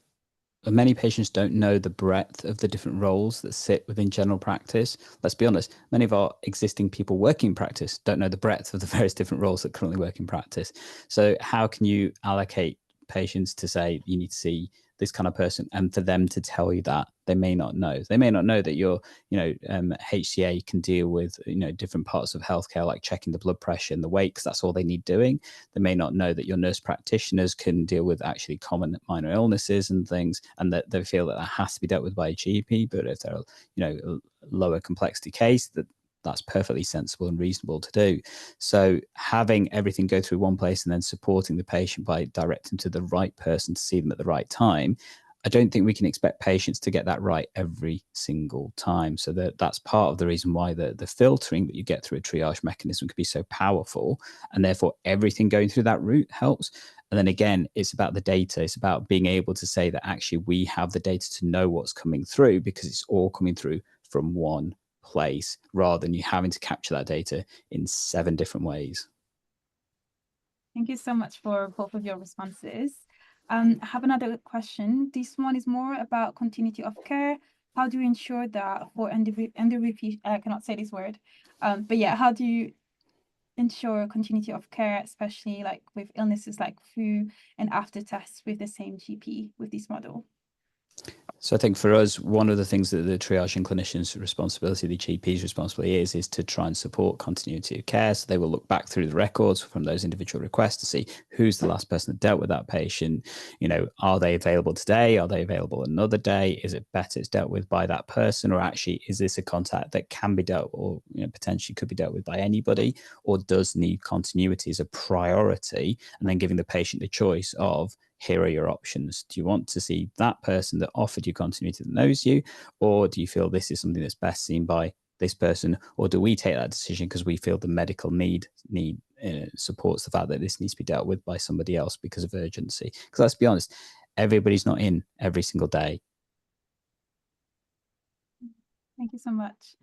many patients don't know the breadth of the different roles that sit within general practice. Let's be honest, many of our existing people working in practice don't know the breadth of the various different roles that currently work in practice. So how can you allocate patients to say you need to see this kind of person, and for them to tell you that? They may not know. They may not know that your HCA can deal with different parts of healthcare, like checking the blood pressure and the weight, because that's all they need doing. They may not know that your nurse practitioners can deal with actually common minor illnesses and things, and that they feel that has to be dealt with by a GP. But if they're a lower complexity case, that's perfectly sensible and reasonable to do. So having everything go through one place and then supporting the patient by directing to the right person to see them at the right time, I don't think we can expect patients to get that right every single time. So that's part of the reason why the filtering that you get through a triage mechanism can be so powerful, and therefore everything going through that route helps. And then again, it's about the data. It's about being able to say that actually we have the data to know what's coming through, because it's all coming through from one place, rather than you having to capture that data in 7 different ways. Thank you so much for both of your responses. I have another question. This one is more about continuity of care. How do you ensure that for I cannot say this word, but yeah, how do you ensure continuity of care, especially like with illnesses like flu and after tests with the same GP with this model? So I think for us, one of the things that the triaging clinician's responsibility, the GP's responsibility is to try and support continuity of care. So they will look back through the records from those individual requests to see who's the last person that dealt with that patient. Are they available today? Are they available another day? Is it better it's dealt with by that person? Or actually, is this a contact that can be dealt, or potentially could be dealt with by anybody, or does need continuity as a priority? And then giving the patient the choice of, here are your options. Do you want to see that person that offered you continuity, that knows you, or do you feel this is something that's best seen by this person, or do we take that decision because we feel the medical need supports the fact that this needs to be dealt with by somebody else because of urgency? Because let's be honest, everybody's not in every single day. Thank you so much.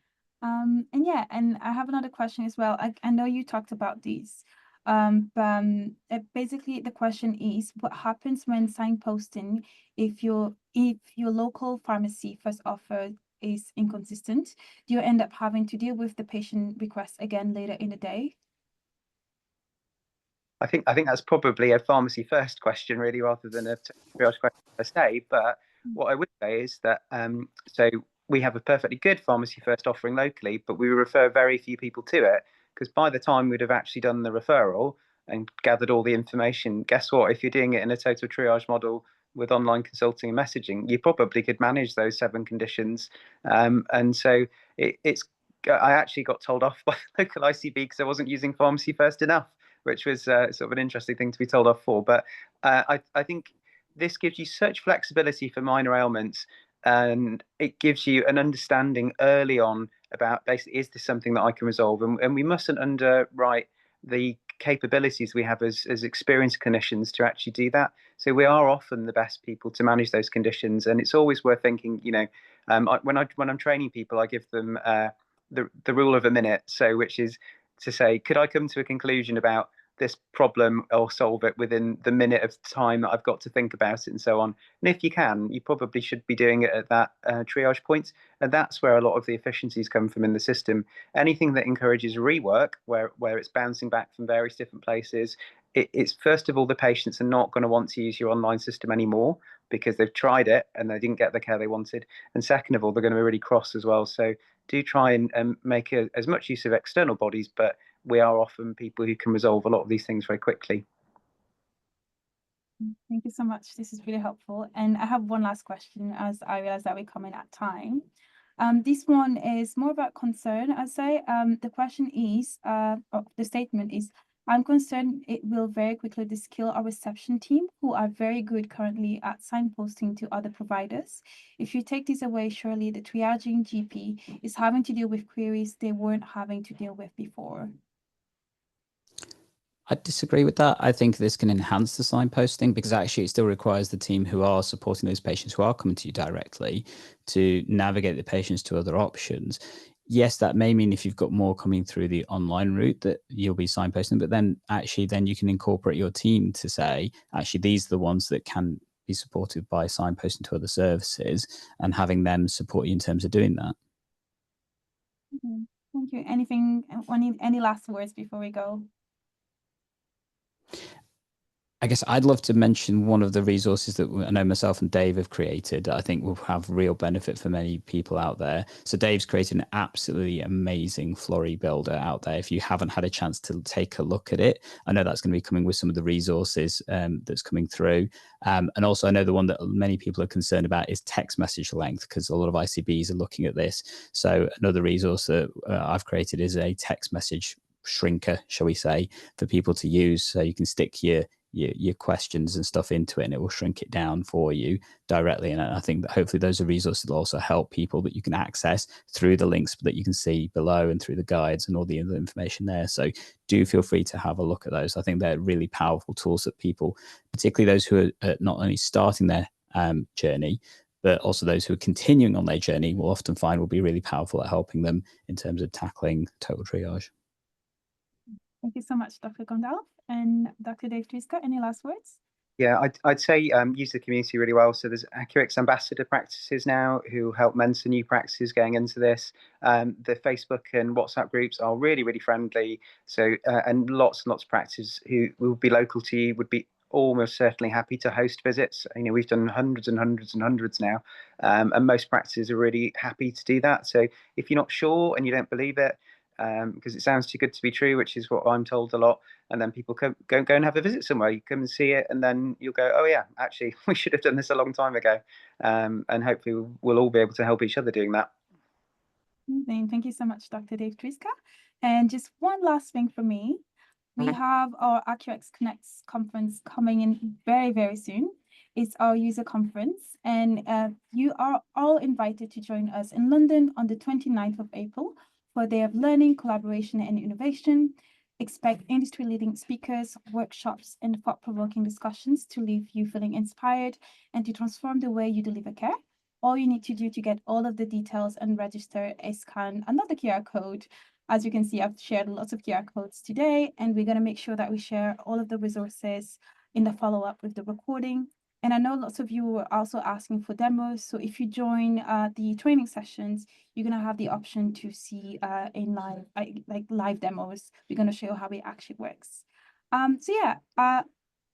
And I have another question as well. I know you talked about these. Basically the question is, what happens when signposting if your local pharmacy first offer is inconsistent? Do you end up having to deal with the patient request again later in the day? I think that's probably a pharmacy first question, really, rather than a triage question per se. But what I would say is that so we have a perfectly good pharmacy first offering locally, but we refer very few people to it, because by the time we'd have actually done the referral and gathered all the information, guess what? If you're doing it in a total triage model with online consulting and messaging, you probably could manage those 7 conditions. And so it's I actually got told off by the local ICB because I wasn't using pharmacy first enough, which was sort of an interesting thing to be told off for. But I think this gives you such flexibility for minor ailments, and it gives you an understanding early on about, basically, is this something that I can resolve? And we mustn't underwrite the capabilities we have as experienced clinicians to actually do that. So we are often the best people to manage those conditions, and it's always worth thinking. When I'm training people, I give them the rule of a minute. So, which is to say, could I come to a conclusion about this problem or solve it within the minute of time that I've got to think about it, and so on? And if you can, you probably should be doing it at that triage point. And that's where a lot of the efficiencies come from in the system. Anything that encourages rework, where it's bouncing back from various different places, it's first of all, the patients are not going to want to use your online system anymore because they've tried it and they didn't get the care they wanted. And second of all, they're going to be really cross as well. So do try and make as much use of external bodies, but we are often people who can resolve a lot of these things very quickly. Thank you so much. This is really helpful. And I have one last question, as I realize that we're coming at time. This one is more about concern, I'd say. The question is, the statement is, I'm concerned it will very quickly de-skill our reception team, who are very good currently at signposting to other providers. If you take this away, surely the triaging GP is having to deal with queries they weren't having to deal with before. I disagree with that. I think this can enhance the signposting because actually it still requires the team who are supporting those patients who are coming to you directly to navigate the patients to other options. Yes, that may mean if you've got more coming through the online route that you'll be signposting, but then actually then you can incorporate your team to say, actually, these are the ones that can be supported by signposting to other services and having them support you in terms of doing that. Thank you. Any last words before we go? I guess I'd love to mention one of the resources that I know myself and Dave have created that I think will have real benefit for many people out there. So Dave's created an absolutely amazing Florey builder out there. If you haven't had a chance to take a look at it, I know that's going to be coming with some of the resources that's coming through. And also I know the one that many people are concerned about is text message length, because a lot of ICBs are looking at this. So another resource that I've created is a text message shrinker, shall we say, for people to use. So you can stick your questions and stuff into it and it will shrink it down for you directly. And I think that hopefully those are resources that will also help people that you can access through the links that you can see below and through the guides and all the other information there. So do feel free to have a look at those. I think they're really powerful tools that people, particularly those who are not only starting their journey, but also those who are continuing on their journey, will often find will be really powerful at helping them in terms of tackling total triage. Thank you so much, Dr. Gandalf. And Dr. Dave Triska, any last words? Yeah, I'd say use the community really well. So there's Accurx ambassador practices now who help mentor new practices going into this. The Facebook and WhatsApp groups are really, really friendly. So and lots and lots of practices who will be local to you would be almost certainly happy to host visits. You know, we've done hundreds and hundreds and hundreds now, and most practices are really happy to do that. So if you're not sure and you don't believe it, because it sounds too good to be true, which is what I'm told a lot. And then people go and have a visit somewhere. You come and see it, and then you'll go, oh yeah, actually, we should have done this a long time ago. And hopefully we'll all be able to help each other doing that. Thank you so much, Dr. Dave Triska. And just one last thing for me. We have our Accurx Connects conference coming in very, very soon. It's our user conference, and you are all invited to join us in London on the 29th of April for a day of learning, collaboration, and innovation. Expect industry-leading speakers, workshops, and thought-provoking discussions to leave you feeling inspired and to transform the way you deliver care. All you need to do to get all of the details and register is scan another QR code. As you can see, I've shared lots of QR codes today, and we're going to make sure that we share all of the resources in the follow-up with the recording. And I know lots of you were also asking for demos. So if you join the training sessions, you're going to have the option to see in live demos. We're going to show you how it actually works. So yeah,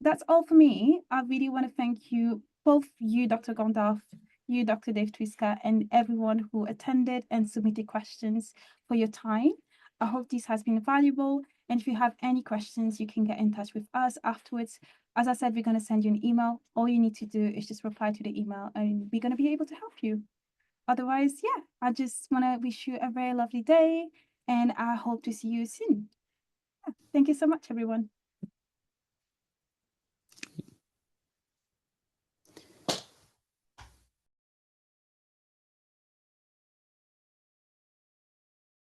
that's all for me. I really want to thank you, both you, Dr. Gandalf, you, Dr. Dave Triska, and everyone who attended and submitted questions for your time. I hope this has been valuable. And if you have any questions, you can get in touch with us afterwards. As I said, we're going to send you an email. All you need to do is just reply to the email and we're going to be able to help you. Otherwise, yeah, I just want to wish you a very lovely day and I hope to see you soon. Yeah, thank you so much, everyone.